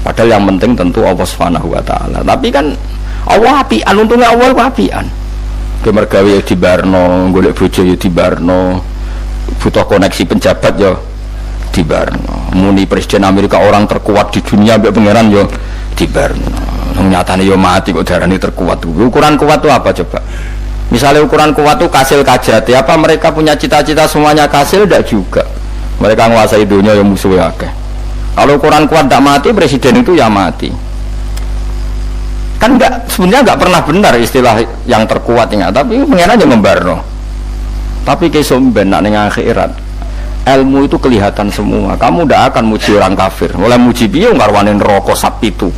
Padahal yang penting tentu Allah Subhanahu wa taala. Tapi kan Allah apian, untungnya Allah apian. Kemergawe ya dibarno, golek bojo ya dibarno. Butuh koneksi penjabat ya dibarno. Muni presiden Amerika orang terkuat di dunia mbek pangeran ya dibarno. Nyatane yo mati kok darani terkuat. Ukuran kuat itu apa coba? Misalnya ukuran kuat itu kasil kajati, apa mereka punya cita-cita semuanya kasil? Tidak juga. Mereka menguasai dunia yang musuhnya akeh. Kalau ukuran kuat tidak mati, presiden itu ya mati. Kan enggak, sebenarnya enggak pernah benar istilah yang terkuat ingat, tapi pengen aja membarno. Tapi kesomben nak ning akhirat. Ilmu itu kelihatan semua. Kamu tidak akan muji orang kafir. Mulai muji piye ngarwane neraka sapi itu.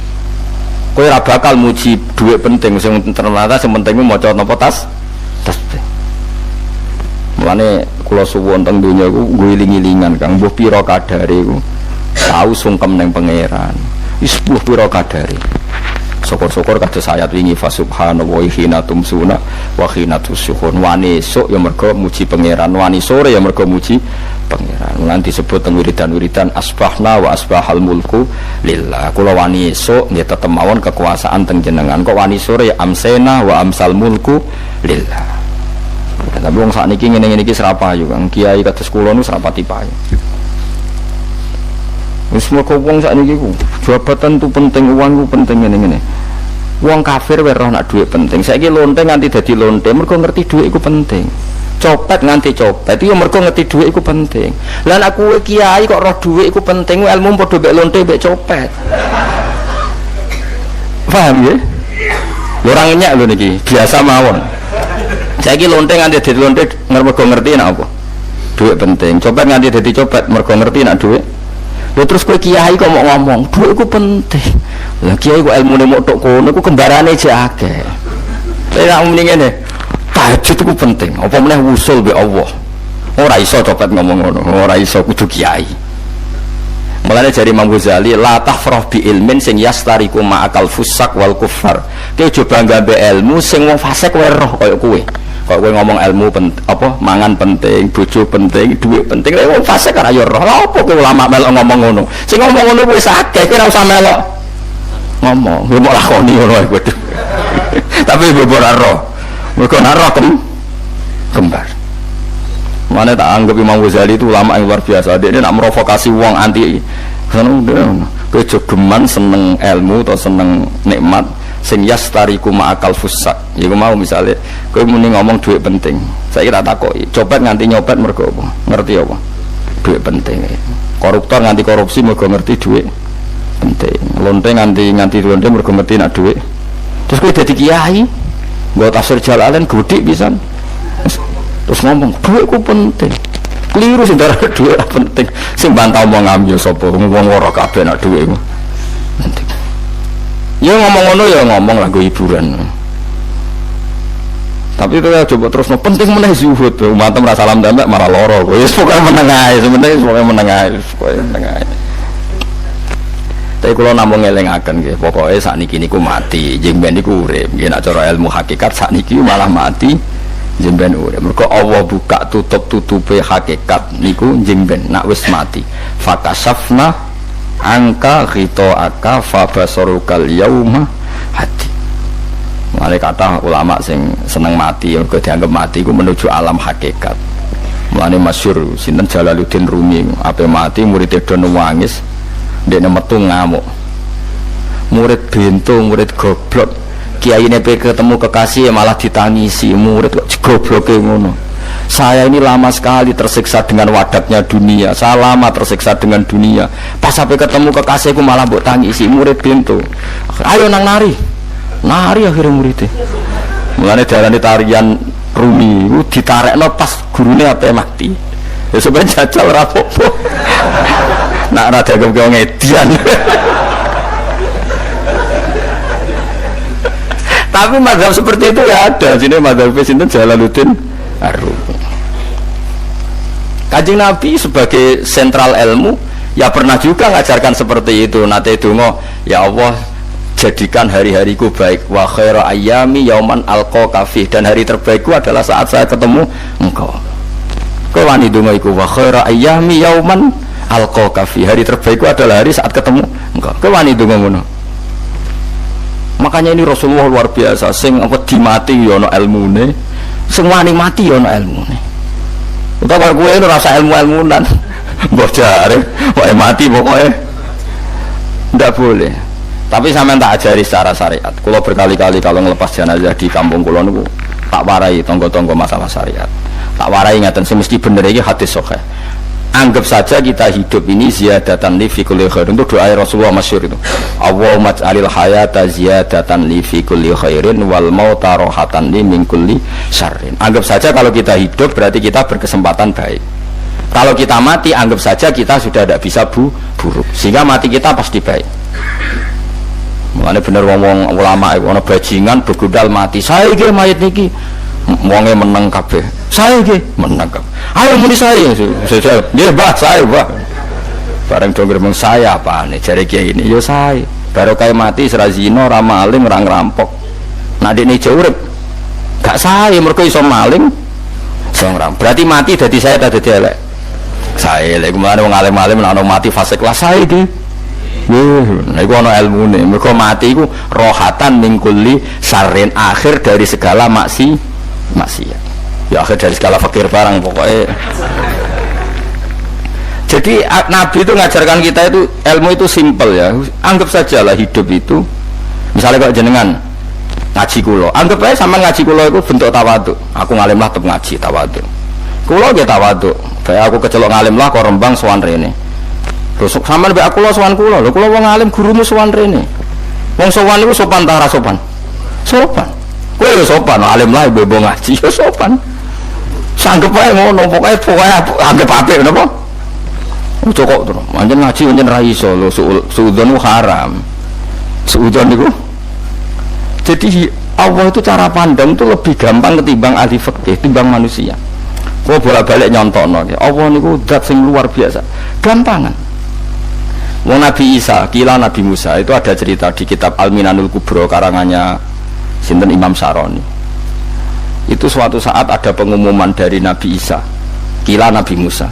Kowe ora bakal muji duit penting sing ternyata sing penting maca napa tasbih. Mulane kula suwun teng donya iku ngiling-ilingan Kang mbuh pira kadare iku tau sungkem ning pangeran. Wis mbuh pira kadare. Syukur-syukur kados ayat wingi fa subhanallahi hina tumsuna wa hina tusyuhun. Wani esuk ya mergo muji pangeran, wani sore ya mergo muji pangeran. Lan disebut teng wiridan-wiridan asbahna wa asbahal mulku lillah. Kula wani esuk nggih tetep mawon kekuasaan teng jenengan. Kok wani sore amsena wa amsal mulku lillah. Tapi wong sakniki ngene-ngene iki serapayu Kang. Kiai kados kula nu serapati payu. Wis moko wong sakniki ku jabatan tu penting, uang ku penting ngene-ngene. Wong kafir wae roh nak dhuwit penting. Saiki lonte nganti dadi lonte mergo ngerti dhuwit iku penting. Copet nganti copet iki mergo ngerti dhuwit iku penting. Lah nek kowe kiai kok roh dhuwit iku penting, ilmu padha mek lonte mek copet. Paham ya? Orang nyak lho niki, biasa mawon. Saiki lonte nganti dadi lonte mergo ngerti nek apa? Dhuwit penting. Copet nganti dadi copet mergo ngerti nek dhuwit. Lha terus kowe kiai kok mau ngomong, dhuwit iku penting. Lah kiai kok ilmune mok tok kono iku kembarane jek akeh. Nek muni ngene, tahajud iku penting. Apa meneh wusul be Allah. Ora iso copet ngomong ngono, ora iso kudu kiai. Mulane jari Imam Ghazali la tafrah bi ilmin sing yastariku ma'akal fusak wal kufar. Ki coba nggambe ilmu sing wong fasik wae roh kaya kowe. Kok kowe ngomong ilmu apa mangan penting, bojo penting, duit penting, wong fasik kan ayo roh. Lha apa kowe ulama melok ngomong ngono? Sing ngomong ngono wis akeh, kowe ora usah melok ngomong. Kowe mok lakoni ngono ae kudu. Tapi ora roh. Mergo ora roh kembar. Mana tak anggap Imam Ghazali itu ulama yang luar biasa. Dia nak merovokasi wong anti kejogeman seneng ilmu atau seneng nikmat sing yastariku ma'akal fusak. Ya mau misalnya kowe muni ngomong duit penting. Saya kira takoki, copet nganti nyopet mergo apa? Ngerti apa? Duit penting. Koruptor nganti korupsi mergo ngerti duit penting. Lonte nganti lonte mergo ngerti nak duit. Terus kowe dadi kiai, nggo tafsir Jalalain godik pisan. Terus ngomong duitku penting, keliru sih darah duit penting. Sing bantau mau ngambil sopo, ngomong woro kabeh nak duitmu penting. Ya ngomong ngono ya ngomong lagu hiburan. Tapi itu ya coba terus penting meneh zuhud. Umat merasa salam dampak marah loro. Ya pokoknya menengah, sebenarnya pokoknya menengah. Tapi kalau namung ngelingaken nggih, pokoke sakniki niku mati, jeng ben niku urip. Nggih nek cara ilmu hakikat sakniki malah mati. Jemben urip. Mergo Allah buka tutup-tutupe hakikat niku jemben nak wis mati. Fakasafna angka ghita'aka fabasarukal yauma hadi. Mulane kata ulama sing seneng mati mergo dianggap mati iku menuju alam hakikat. Mulane masyhur sinten Jalaluddin Rumi ape mati murid do nangis ndekne metu ngamuk. Murid bento, murid goblok. Kiai ini ketemu kekasih malah ditangisi murid kok gobloke ngono. Saya ini lama sekali tersiksa dengan wadaknya dunia. Saya lama tersiksa dengan dunia. Pas sampai ketemu kekasihku malah mbok tangisi murid pintu. Ayo nang nari akhirnya muridnya. Mulane darane tarian Rumi itu ditarekno pas gurune ape mati. Ya sebenarnya jajal ora apa-apa. Nak ora dagem kok ngedian. Tapi mazhab seperti itu ya ada. Sini mazhab sinten Jalaluddin Ar-Rumi. Kanjeng Nabi sebagai sentral ilmu ya pernah juga ngajarkan seperti itu. Nate donga, ya Allah jadikan hari-hariku baik wa khairu ayyami yauman alqa kafih, dan hari terbaikku adalah saat saya ketemu engkau. Kau wani donga iku wa khairu ayyami yauman alqa kafih, hari terbaikku adalah hari saat ketemu engkau. Kau wani donga ngono. Makanya ini Rasulullah luar biasa, sing apa dimati ya ana ilmune, sing wani mati ya ana ilmune. Utawa kowe ora rasa ilmu-ilmunan. Mbok jare, wae mati pokoknya ndak boleh. Tapi sampean tak ajari secara syariat. Kula berkali-kali kalau ngelepas jenazah di kampung kula niku tak warai tonggo-tonggo masalah syariat. Tak warai ngaten sing mesti bener iki hadis sahih. Anggap saja kita hidup ini ziyadatan li fi kulli khair. Untuk doa Rasulullah masyhur itu. Allahumma ij'alil hayata ziyadatan li fi kulli khairin wal mauta rahatan li min kulli syarrin. Anggap saja kalau kita hidup berarti kita berkesempatan baik. Kalau kita mati anggap saja kita sudah tidak bisa buruk. Sehingga mati kita pasti baik. Mulane bener wong ulama iku ana bajingan begudal mati. Saya iki mayit niki wonge meneng kabeh. Saya iki meneng kabeh. Ayo muni saya. Nggih, Mbah, saya, Mbah. Bareng do ngomong saya apane jare kiai ini ya saya. Baru kae mati sira zina, ora maling, ora ngerampok. Nek dene urip gak saya mergo iso maling, iso ngerampok. Berarti mati dadi saya ta dadi elek. Saya lek kemana wong alim-alim nek mati fase kelas saya iki. Nah itu ada ilmune. Mereka mati itu rohatan mingkuli sarin, akhir dari segala maksiat. Ya akhir dari segala fakir barang pokoknya. Jadi Nabi itu ngajarkan kita itu ilmu itu simpel ya. Anggap saja lah hidup itu. Misalnya kalau jenengan ngaji kulo, anggap aja sama ngaji kulo itu bentuk tawaduk. Aku ngalim lah tetap ngaji tawaduk. Kulo dia tawaduk. Kayak aku kecelok ngalim lah kok rembang sowan rene. Terus sampean mbek aku sowan kula. Lho kula wong alim gurumu sowan rene. Wong sowan niku sopan ta ora sopan? Sopan. Kowe yo sopan, alim lah bebo ngaji yo sopan. Sanggep wae ngono, pokoke anggap apik napa? Ojo kok terus. Pancen ngaji pancen ra iso lho, suudzon haram. Suudzon niku. Jadi Allah itu cara pandang itu lebih gampang ketimbang ahli fikih, timbang manusia. Kok bolak-balik nyontokno. Allah niku zat sing luar biasa. Gampangan. Wong Nabi Isa, kila Nabi Musa itu ada cerita di kitab Al-Minanul Kubro karangannya sinten Imam Saroni. Itu suatu saat ada pengumuman dari Nabi Isa, kila Nabi Musa.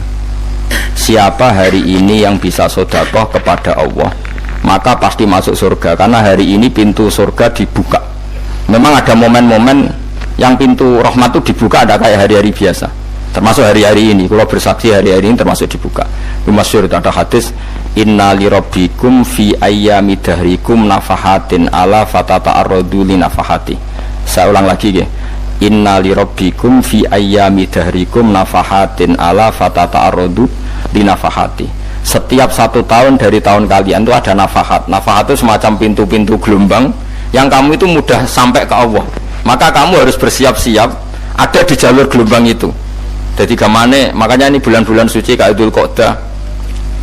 Siapa hari ini yang bisa sedekah kepada Allah, maka pasti masuk surga, karena hari ini pintu surga dibuka. Memang ada momen-momen yang pintu rahmat itu dibuka, ada kayak hari-hari biasa, termasuk hari-hari ini. Kalau bersaksi hari-hari ini termasuk dibuka. Masyhur ada hadis, inna li rabbikum fi ayyami dahrikum nafahatin ala fatata'arradu li nafahati. Saya ulang lagi ya, inna li rabbikum fi ayyami dahrikum nafahatin ala fatata'arradu li nafahati. Setiap 1 tahun dari tahun kalian itu ada nafahat. Nafahat itu semacam pintu-pintu gelombang yang kamu itu mudah sampai ke Allah, maka kamu harus bersiap-siap ada di jalur gelombang itu. Jadi kemana? Makanya ini bulan-bulan suci kayak Dzul Qa'dah,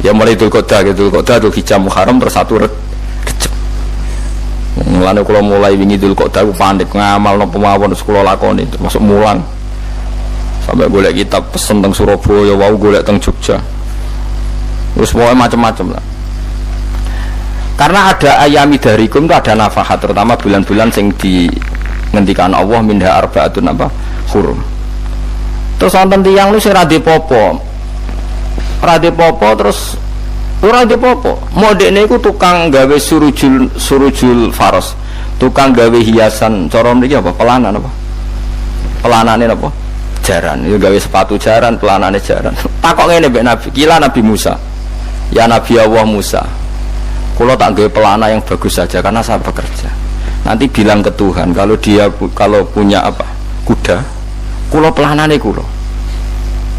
ya mulai Dzul Qa'dah, Dzul Hijjah, Muharram terus 1 Rejab. Mulane kalau mulai wingi Dzul Qa'dah aku panik ngamal napa mawon sekolah lakoni, termasuk mulang sampai golek kitab pesen teng Surabaya, wau golek teng Jogja, terus pokoknya macam-macam lah. Karena ada ayami darikum itu ada nafahat, terutama bulan-bulan sing di ngendikan Allah minha arbaatun apa hurum. Terus wonten tiyang lu sing ra popo terus ora popo. Modene iku tukang gawe surujul faros, tukang gawe hiasan, cara mriki apa pelanan apa? Pelanane apa? Jaran. Yo gawe sepatu jaran, pelanane jaran. Takok ngene mbek Nabi, kila Nabi Musa. Ya Nabi Allah Musa, kalau tak gawe pelana yang bagus saja karena saya bekerja. Nanti bilang ke Tuhan kalau punya apa kuda, kulo pelanane kulo.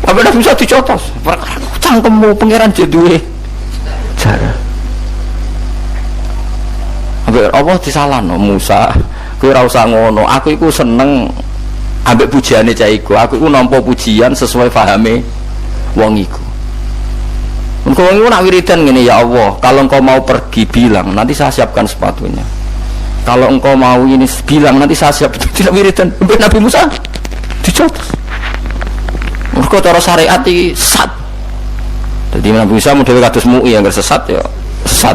Apa dah bisa dicotos? Cangkemmu pangeran jeduwe. Cara. Allah disalahno Musa, kowe ora usah ngono. Aku iku seneng ambek pujiane cah iku. Aku iku nampa pujian sesuai pahame wong iku. Engkau nak wiridan gini, ya Allah, kalau engkau mau pergi bilang, nanti saya siapkan sepatunya. Kalau engkau mau ini bilang, nanti saya siap. Tidak wiridan. Nabi Musa dicotos. Engkau cara syariat ini sesat. Jadi Nabi Musa mau dewe kados MUI yang sesat ya sesat.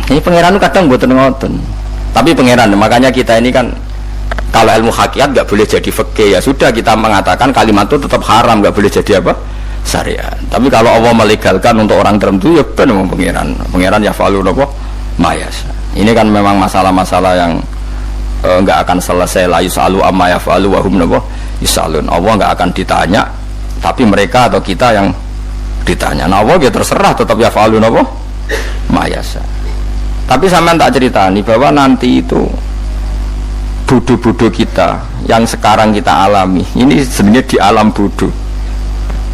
Ini pangeran kadang buat ngoten. Tapi pangeran, makanya kita ini kan kalau ilmu hakikat nggak boleh jadi fikih, ya sudah kita mengatakan kalimat itu tetap haram, nggak boleh jadi apa syariat. Tapi kalau Allah melegalkan untuk orang tertentu, ya benar pangeran ya falu apa mayas. Ini kan memang masalah-masalah yang nggak akan selesai. La yusalu amma yafalu wa hum yusalun. Allah nggak akan ditanya, tapi mereka atau kita yang ditanya. Nah Allah ya terserah tetap ya falu apa mayas. Tapi sampean tak ceritani bahwa nanti itu bodoh-bodoh kita yang sekarang kita alami ini sebenarnya di alam bodoh.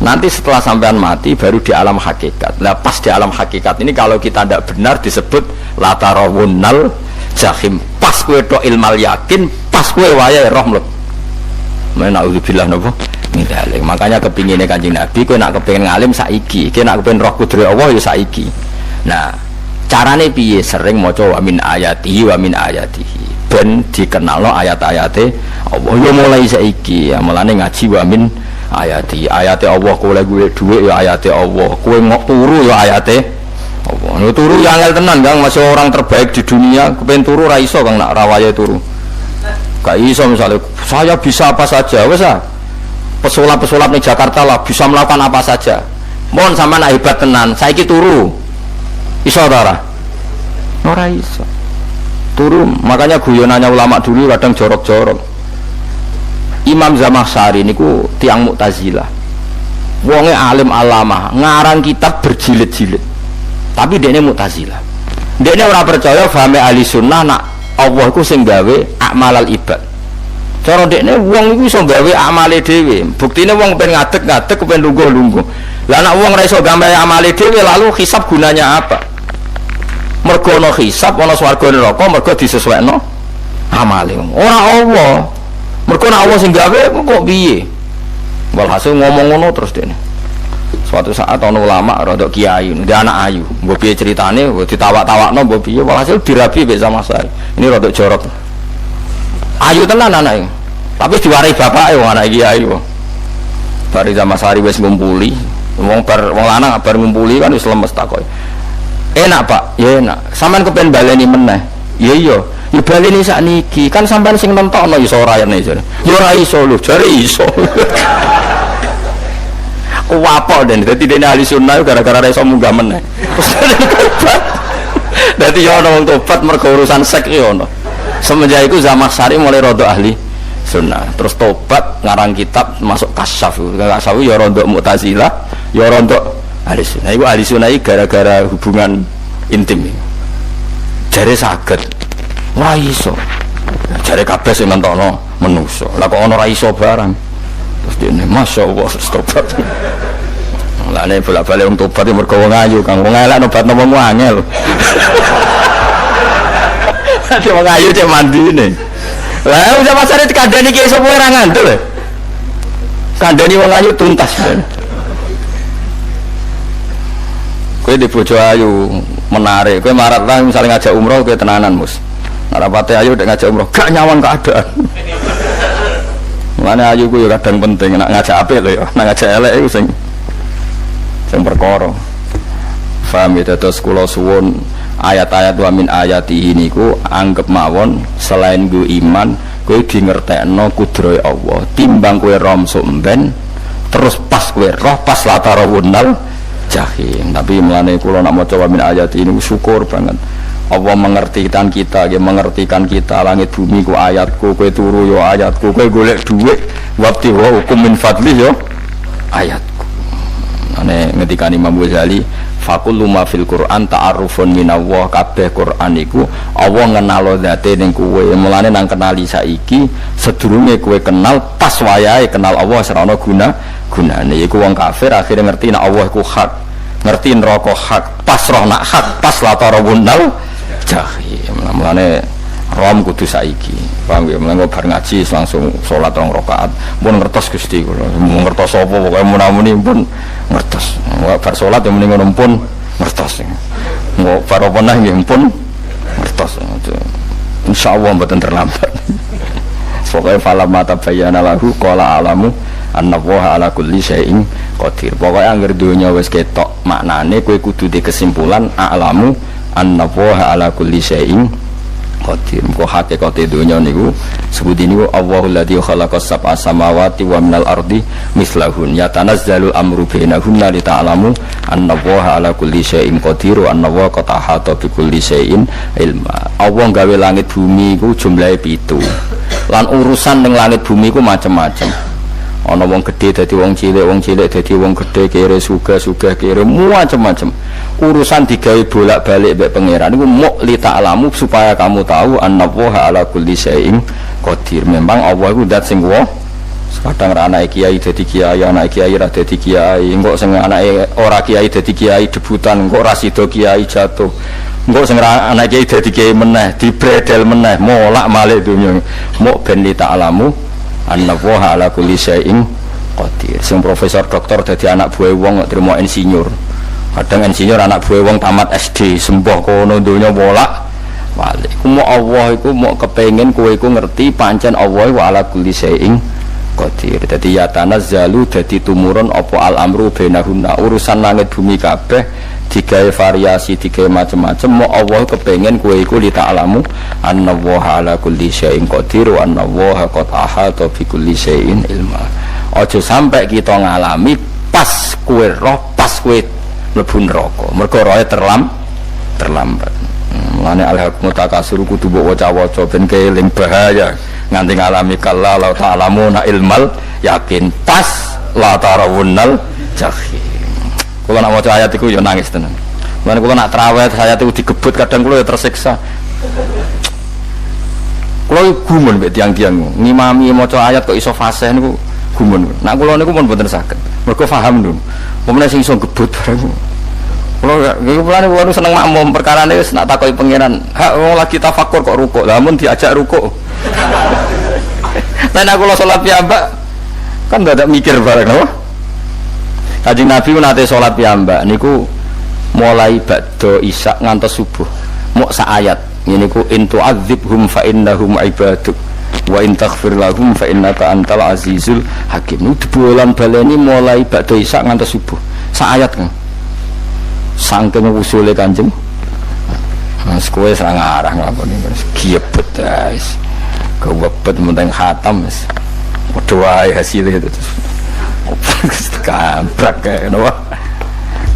Nanti setelah sampean mati baru di alam hakikat. Nah pas di alam hakikat ini kalau kita tidak benar disebut latarawunnal jahim. Pas kue do ilmal yakin, pas kue wayai rahmat. Na'udzubillah napa min dzalik. Makanya kepinginnya Kanjeng Nabi, kue nak kepingin ngalim saiki, kue nak kepingin roh kudri Allah ya saiki. Nah carane piye? Sering maca wa min ayatihi wa min ayatihi, ben dikenalno ayat-ayate Allah ya mulai saiki. Ya mulane ngaji wa min ayati Allah. Kowe gue dhuwit ya ayate Allah, kowe ngok turu ya ayate Allah. Nek turu ya angel tenan Kang, masih orang terbaik di dunia kepen turu ra iso Kang, nak rawaye turu gak iso. Misalnya saya bisa apa saja wis ah, pesulap-pesulap di Jakarta lah bisa melakukan apa saja. Mohon sama nak hebat tenan saiki turu iso ora? Ora iso turu. Makanya guyonannya ulama dulu kadang jorok-jorok. Imam Zamakhsyari niku tiang Mu'tazilah, wonge alim alama, ngarang kitab berjilid-jilid, tapi dekne Mu'tazilah. Dekne ora percaya fahame ahli sunnah nak Allah iku sing gawe akmalal ibad. Cara dekne wong iku iso gawe amale dhewe. Buktine wong pengen ngadeg-ngadeg kepen lungguh-lungguh. Lah nek wong ora iso gawe amale dhewe lalu hisab gunanya apa? Mergo ana hisab, ana swarga neraka, mergo disesuaikno amale. Ora Allah. Mergo nek Allah sing gawe kok piye? Walhasil ngomong ngono terus dene. Suatu saat ana ulama rada kiai, ndek anak ayu. Mbok piye critane, ditawak-tawakno mbok piye, walhasil dirabi mek sama saya. Ini rada jorok. Ayu tenan anake. Tapi diwarai bapake wong anak kiai kok. Bari Zamakhsyari wis ngumpuli, Wong lanang bar ngumpuli kan wis lemes takoki. Enak Pak, ya enak. Sampeyan kepen baleni meneh. Ya iya. Ya baleni sakniki. Kan sampeyan sing nentokno iso ora yene jare. Ya ora iso lho, jare iso. Kuwapok den dadi dene ahli sunnah gara-gara ora iso munggah meneh. Dadi ya ana wong tobat mergo urusan seks ya ana. Semenjak iku Zamakhsyari mulai rada ahli sunnah. Terus tobat ngarang kitab masuk kasyaf. Kasyaf ya rada Mu'tazilah, ya rada ahli sunnah. Iku ahli sunnah iki gara-gara hubungan intim. Jare saged. Ora iso. Jare kabeh sing nentokno menungso. Lah kok ana ora iso barang. Terus dene masyaallah tobat. Lah nek bolak-balik wong tobat iki mergo wong ayu, Kang. Wong elek nobatno wong angel. Ati wong ayu cek mandine. Lah wis pasare dikandani ki iso ora ngandel. Kandani wong ayu tuntas. Kowe di bojo ayu menarik, kowe marat lah misalnya ngajak umroh kowe tenanan mus. Narapate ayu nek ngajak umroh gak nyawang keadaan. Mulane ayu ku ya kadang penting nek ngajak apik lho ya, nek ngajak elek iku sing perkara. Faham ya terus kula suwun ayat-ayat wa min ayatihi niku anggap mawon selain gue iman kowe di ngertekno kudrohe Allah timbang kowe romsuk mben terus pas kowe roh pas latarawunal jahim. Tapi mulane kula nak maca wa min ayatihi niku syukur banget Allah mengertikan kita, dia mengertikan kita langit bumi ku ayatku, kowe turu yo ayatku, kowe golek dhuwit wabti wa hukum min fadli yo ayatku. Ane ngendikane Imam Ghazali fakullu ma fil Qur'an ta'arufun minallah, kabeh Qur'an iku Allah ngenalo zate ning kowe. Mulane nang kenali saiki sedurunge kowe kenal pas wayahe kenal Allah serana gunane. Iku wong kafir akhire ngerti nek Allah iku hak, ngerti neraka hak, pas roh nak hak, pas latarawunal jahim. Mulane rom kudu saiki. Paham ya? Mulane bar ngaji langsung salat 2 rakaat. Mun ngertos Gusti kula. Mun ngertos apa pokoke munamuni pun ngertos. Bar salat ya muni ngono pun ngertos. Engko bar apa neh nggih pun ngertos. Insyaallah mboten terlambat. Pokoke fala mata bayana lahu qala alamu annallaha ala kulli syai'in qadir. Pokoke anggere donya wis ketok maknane kowe kudu di kesimpulan alamu annallaha ala kulli syai'in qadir. Kok hakikate donya niku sebut niku Allahul ladzi khalaqas sab'a samawati wa minal ardi mislahun yatanazzalu amru bainahunna li ta'lamu annallaha ala kulli syai'in qadir wa annallaha qad ahata bi kulli syai'in ilma. Allah gawe langit bumi iku jumlahe 7. Lan urusan ning langit bumi iku macam-macam. Ana wong gedhe dadi wong cilik dadi wong gedhe, kere sugih kere macam-macam. Urusan digawe bolak-balik mbek pangeran niku muk li ta'lamu supaya kamu tahu annallaha ala kulli syai'in qadir. Memang Allah iku zat sing kuwasa. Kadang ra anake kiai dadi kiai, anake kiai ra dadi kiai, engko sing anake ora kiai dadi kiai debutan, engko ra sida kiai jatuh. Engko sing anake kiai dadi kiai meneh, dibredel meneh, molak malik dunya. Muk ben li ta'lamu annallaha ala kulli syai'in qadir. Sing profesor doktor dadi anak buah wong kok trimo insinyur. Kadang insinyur anak buah wong tamat SD, sembah kono donya bolak balik. Ku mau Allah iku mau kepengin kowe iku ngerti pancen Allah wa ala kulli syai'in qadir. Dadi ya tanazzalu dadi tumurun apa al amru bainahunna. Urusan langit bumi kabeh digawe variasi, digawe macam-macam. Mau Allah kepengin kowe iku li ta'lamu annallaha ala kulli syai'in qadir wa annallaha qad ahata bi kulli syai'in ilma. Aja sampai kita ngalami pas kowe roh, pas kowe mlebu neraka. Mergo roe terlambat. Mulane al-haqmu takasur kudu mbok waca-waca ben keling bahaya nganti ngalami kala la ta'lamuna ilmal yakin pas la tarawunnal jahim. Kula nak maca ayat iku ya nangis tenan. Mulane kula nak traweh ayat iku digebut kadang kula ya tersiksa. Kula gumun mbek tiang-tiang ngimami maca ayat kok iso fasih niku gumun. Nak kula niku pun mboten saged. Mergo paham lho. Pemene sing iso gebut bareng. Kula seneng makmum perkarane wis nak takoki pangeran. Hak wong lagi tafakur kok rukuk. Lah mun diajak rukuk. Nek aku kula salat piyambak kan ndak mikir bareng apa? Kanjeng Nabi nate salat piyambak niku mulai ba'da isya ngantos subuh. Mok sak ayat. Niku in tu'adzibhum fa innahum ibaduk wa in taghfir lahum fa innaka antal azizul hakim. Niku dibolan baleni mulai ba'da isya ngantos subuh. sak ayat kan saking usule Kanjeng Mas kowe serang arah nglakoni giebet guys kewebet menteng khatam wis padha wae hasilnya itu kabrak kae napa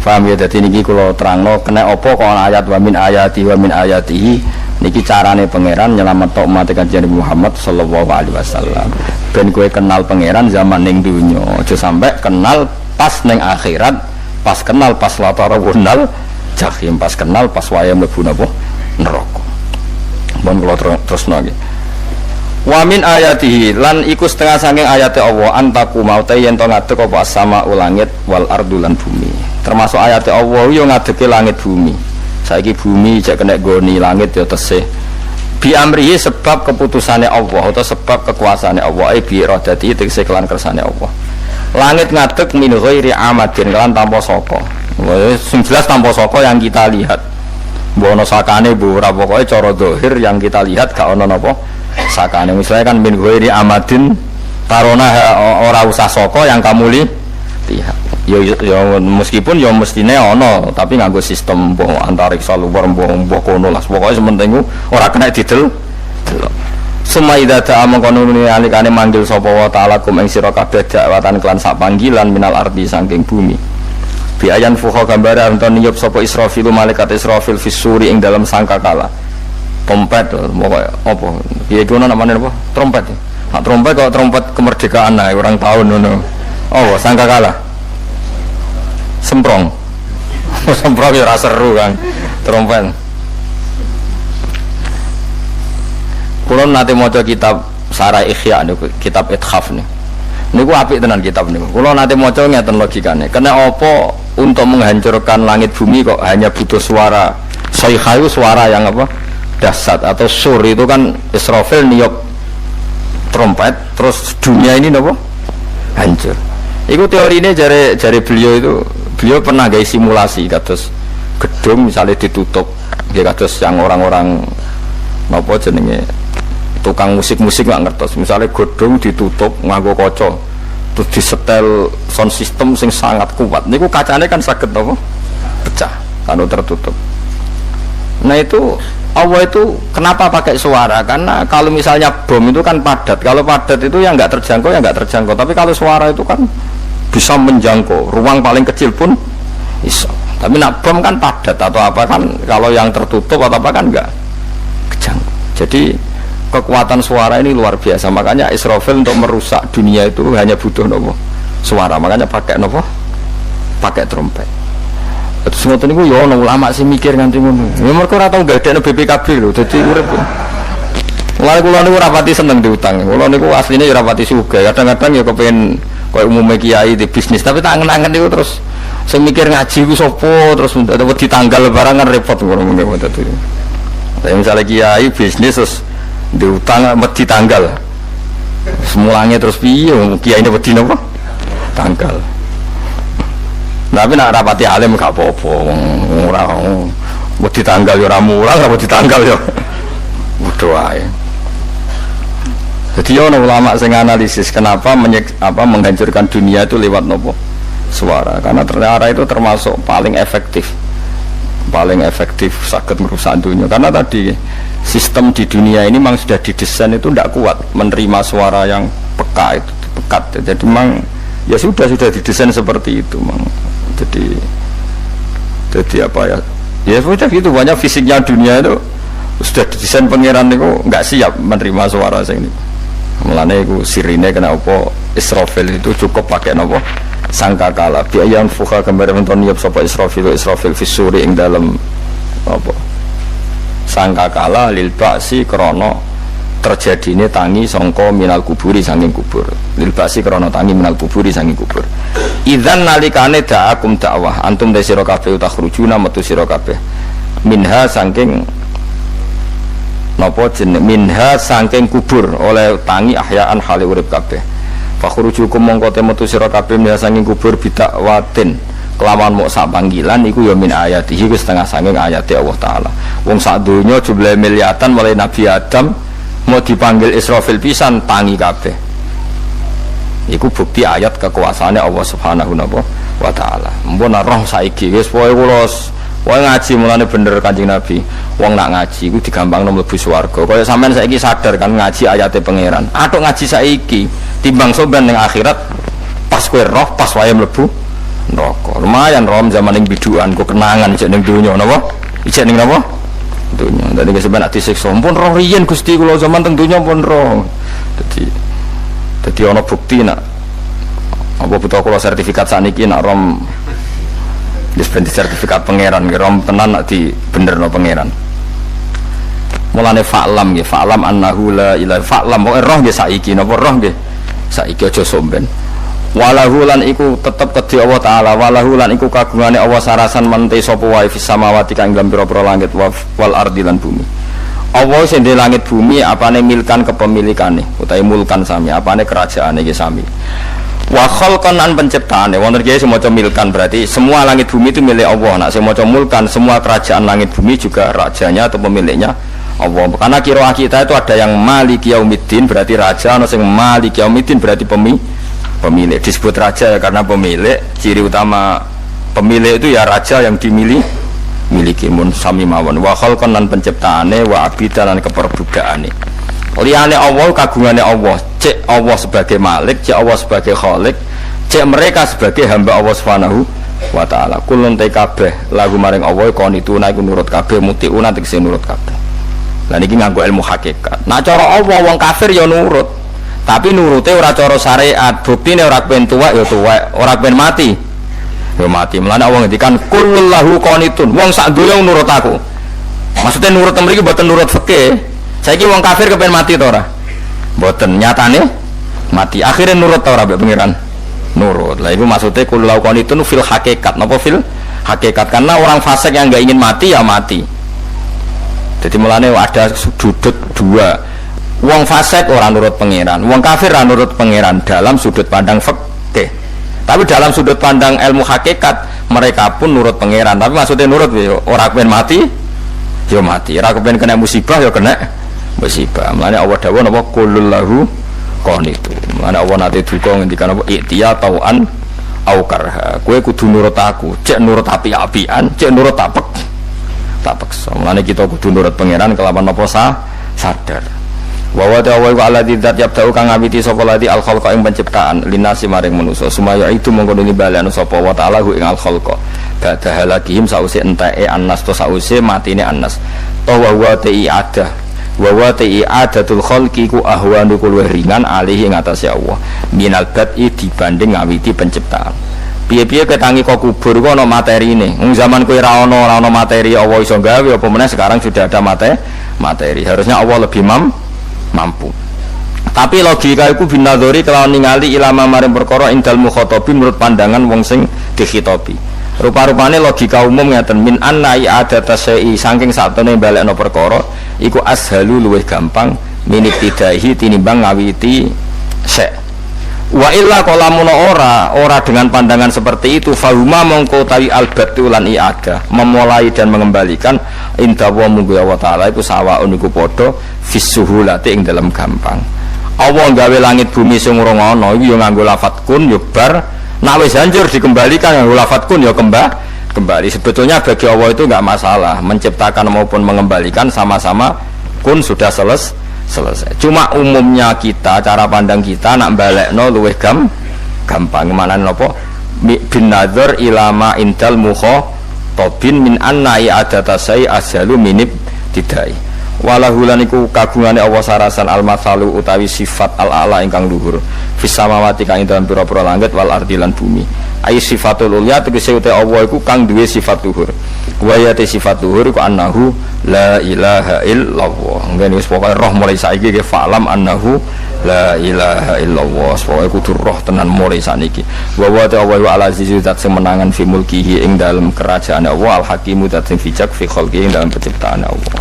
paham ya. Dadi niki kula terangno kena apa kok ayat wa min ayatihi niki carane pangeran nyelametno umat Kanjeng Muhammad sallallahu alaihi wasallam ben kowe kenal pangeran zaman ning dunya aja sampai kenal pas ning akhirat pas kenal pas latarawunal jahim pas kenal pas waya mlebu napa neraka. Mun kula terusno nggih. Wa min ayatihi lan iku setengah saking ayate Allah antaku maute yen to ngadeg apa sama langit wal ardu lan bumi. Termasuk ayate Allah yo ngadege langit bumi. Saiki bumi jek kena goni langit yo tesih. Bi amrihi sebab keputusane Allah atau sebab kekuasaane Allah bi iradati tegese kelan kersane Allah. Langit ngadeg min ghairi amadin kelan tanpa saka. Sing jelas tanpa saka yang kita lihat. Mbok ana sakane mbok ora pokoke cara zahir yang kita lihat gak ana napa sakane. Misalnya kan min ghairi amadin tarona ora usah saka yang kamu lihat. Ya meskipun ya mestine ana tapi nganggo sistem mbok antariksa luar mbok kono lah. Pokoke sementing ora kena didel. Sumaidata amangkono alikane manggil sapa wa ta'ala kum ing sira kabeh dakwatan kelan sak panggilan minal ardi saking bumi. Bi ayan fuha gambara enten niyup sapa Israfil malaikat Israfil fisuri ing dalam sangkakala. Trompet pokoke apa? Piye iku namane apa? Trompet. Nah, trompet kok trompet kemerdekaan ae orang tahun ngono. Oh, sangkakala. Semprong. Semprong ya ora seru kan. Trompet. Kulo nate maca kitab Sarah Ikhya niku, kitab Ithaf niku. Niku apik tenan kitab niku. Kulo nate maca ngeten logikane. Kena apa untuk menghancurkan langit bumi kok hanya butuh suara sayha itu suara yang apa? Dahsyat atau sur itu kan Israfil niup trompet terus dunia ini napa? Hancur. Iku teorine jare beliau pernah gawe simulasi kados gedung misalnya ditutup nggih kados yang orang-orang napa jenenge tukang musik nggak ngertos misalnya gedung ditutup nganggo kaca terus disetel sound system sing sangat kuat niku kacane kan saged apa pecah kalau tertutup. Nah itu Allah itu kenapa pakai suara karena kalau misalnya bom itu kan padat, kalau padat itu yang nggak terjangkau tapi kalau suara itu kan bisa menjangkau ruang paling kecil pun bisa. Tapi nak bom kan padat atau apa kan kalau yang tertutup atau apa kan nggak kejangkau. Jadi kekuatan suara ini luar biasa, makanya Israfil untuk merusak dunia itu hanya butuh nopo suara, makanya pakai nopo pakai trompet. Terus ngoten niku ya ana ulama sing mikir nganti ngono. Ya mergo ora tau gandekno BPKB lho, dadi urip. Mulane kula niku ora pati seneng diutang. Kula niku asline ya ora pati sugih. Kadang-kadang ya kepengin koyo umume kiai di bisnis, tapi tak angen-angen niku terus sing mikir ngaji ku sapa, terus wedi tanggal barang kan repot ngono ngene dadi. Tapi misalnya kiai bisnis terus diutang wedi tanggal semulanya terus piye kiai ini wedi napa tanggal. Tapi nak rapati alim gak apa-apa ora wedi tanggal ya ora mulang ora wedi tanggal ya bodo ae. Jadi ono ulama sing analisis kenapa menghancurkan dunia itu lewat nopo suara, karena ternyata itu termasuk paling efektif sakit merusak dunia, karena tadi sistem di dunia ini memang sudah didesain itu tidak kuat menerima suara yang pekat, jadi memang ya sudah didesain seperti itu memang. Jadi apa ya sudah gitu, banyak fisiknya dunia itu sudah didesain pangeran itu nggak siap menerima suara ini. Mulane itu sirine kena apa Israfil itu cukup pakai nopo sangkakala biayan fuha gambar menton niap sapa Israfil fisuri ing dalam apa sangkakala lil ba'si krana terjadine tangi sangka minal kuburi saking kubur, lil ba'si krana tangi minal kuburi saking kubur. Idzan nalikane da'akum dakwah antum de sira kabeh takhrujuna metu sira kabeh minha saking napa jeneng minha saking kubur oleh tangi ahyaan hale urip kabeh. Fakhrujukum mongko metu sira kabeh minha saking kubur bidakwatin kelawan mok sak panggilan iku ya min ayatihi wis setengah saking ayate Allah taala. Wong sak donya jumlah miliatan mulai Nabi Adam mau dipanggil Israfil pisan tangi kabeh. Iku bukti ayat kekuasaane Allah Subhanahu wa taala. Mumpun roh saiki wis pokoke kula wae ngaji mulane bener Kanjeng Nabi. Wong nak ngaji iku digampangno mlebu swarga. Kaya sampean saiki sadar kan ngaji ayate pangeran. Atuk ngaji saiki timbang soban ning akhirat pas kowe roh pas wae mlebu neraka. Lumayan rom zaman ning bidukan kok kenangan ijek ning donya napa? Ijek ning napa? Donya. Dadi sampean nak disiksa pun roh riyen Gusti kula zaman teng donya pun roh. Dadi ana bukti nak apa butuh kula sertifikat saniki nak rom dispendi sertifikat pangeran rom tenan nak di benerno pangeran. Mulane fa'lam nggih, fa'lam annahu la ilaha fa'lam pokoke roh nggih saiki napa roh nggih saiki aja somben. Walahu lan iku tetep kedhi Allah taala, walahu lan iku kagungane Allah sarasan mente sapa wae fis samawati kang dalam pira-pira langit wal ardi lan bumi. Allah sing di langit bumi apane milkan kepemilikane utawi mulkan sami apane kerajaane iki sami. Wa khalqan an penciptaane wonten iki semoga milkan berarti semua langit bumi itu milik Allah. Nak semoga mulkan semua kerajaan langit bumi juga rajanya atau pemiliknya Allah. Karena qiraah kita itu ada yang Maliki Yaumiddin berarti raja, ana sing Maliki Yaumiddin berarti pemilik. Disebut raja ya karena pemilik, ciri utama pemilik itu ya raja yang miliki mun sami mawon. Wa khalqan lan penciptaane wa abidan lan keperbudakane. Liyane Allah kagungane Allah, cek Allah sebagai malik, cek Allah sebagai khalik, cek mereka sebagai hamba Allah Subhanahu wa taala. Kulun te kabeh lagu maring Allah konituna iku nurut kabeh mutiuna tegese nurut kabeh. Lah niki nganggo ilmu hakikat. Nah cara Allah wong kafir ya nurut. Tapi nurute ora cara syariat. Buktine ora kepen tuwek ya tuwek, ora kepen mati ya mati. Mulane Allah ngendikan kullahu qanitun. Wong sak donya nurut aku. Maksudnya nurut mriki mboten nurut fikih. Saiki wong kafir kepen mati to ora? Mboten, nyatane mati. Akhirnya nurut to ora mbek pangeran? Nurut. Lah iku maksudnya kullahu qanitun fil hakikat. Napa fil hakikat? Karena orang fasik yang enggak ingin mati ya mati. Jadi mulane ada sudut dua. Wong fasik orang nurut pangeran, wong kafir ora nurut pangeran dalam sudut pandang fikih. Tapi dalam sudut pandang ilmu hakikat mereka pun nurut pangeran. Tapi maksudnya nurut yo ora kepen mati, yo mati. Ora kepen kena musibah yo kena musibah. Mulane Allah dawuh napa qulul lahu qanitu. Mulane Allah nate duka ngendikan apa iktiya tauan au karha. Kowe kudu nurut aku, cek nurut api-apian, cek nurut tapek. Tapeksa. Mulane kita kudu nurut pangeran kelawan napa sadar. Wa wa ta'ala wa alladzi dzat yabda'u kang ngawiti sapa ladi al khalqa ing penciptaan linasi maring manusa sumaya itu mongko nibalani sapa wa ta'ala ing al khalqa ba'da halakihim sause enteke annas to sause matine annas to wa ta'i ada wa wa ta'i adatul khalqi ku ahwanu kul ringan alih ing atase Allah minal bad'i dibanding ngawiti penciptaan. Piye-piye ketangi kok kubur kok ana materine. Wong zaman kowe ora ana materi Allah iso gawe apa meneh sekarang sudah ada materi. Harusnya Allah lebih mampu. Tapi logika iku binadzori kelawan ningali ilama maring perkara indal mukhatabin menurut pandangan wong sing dikhitobi. Rupa-rupane logika umum ngeten min anna i'adata syai'i saking satene balekno perkara iku ashalu luwih gampang minibtidahi tinimbang ngawiti syai'. Wa illa qalamun ora dengan pandangan seperti itu fahuma mongko tawi albatu lan i'adah memulai dan mengembalikan inda wa munggu wa ta'ala iku sawaun iku padha fisuhulati ing dalam gampang. Allah gawe langit bumi sing ora ana iki ya nganggo lafat kun ya bar nek wis hancur dikembalikan nganggo lafat kun ya kembali. Sebetulnya bagi Allah itu enggak masalah menciptakan maupun mengembalikan sama-sama kun sudah selesai. Cuma umumnya kita cara pandang kita nak balekno luwih gampang mana napa bin nadzar ilama indal mukhatabin min anna i'adata syai ashalu minib tidai. Walahu lan iku kagungane Allah sarasan al-mathalu utawi sifat al-a'la ingkang luhur fis samawati kang ing dalem pira-pira langit wal ardi lan bumi. Ai sifatul ulya tegese uta Allah iku kang duwe sifat luhur. Wa ya te sifat luhur iku annahu la ilaha illallah. Ngene wis pokoke roh mulai saiki ke falam annahu la ilaha illallah. Pokoke kudu roh tenan mulai saniki. Wa wa ta wa ala azizu zat semenangan fi mulkihi ing dalem kerajaan Allah al hakimu zat sing bijak fi khalqi ing dalem penciptaan Allah.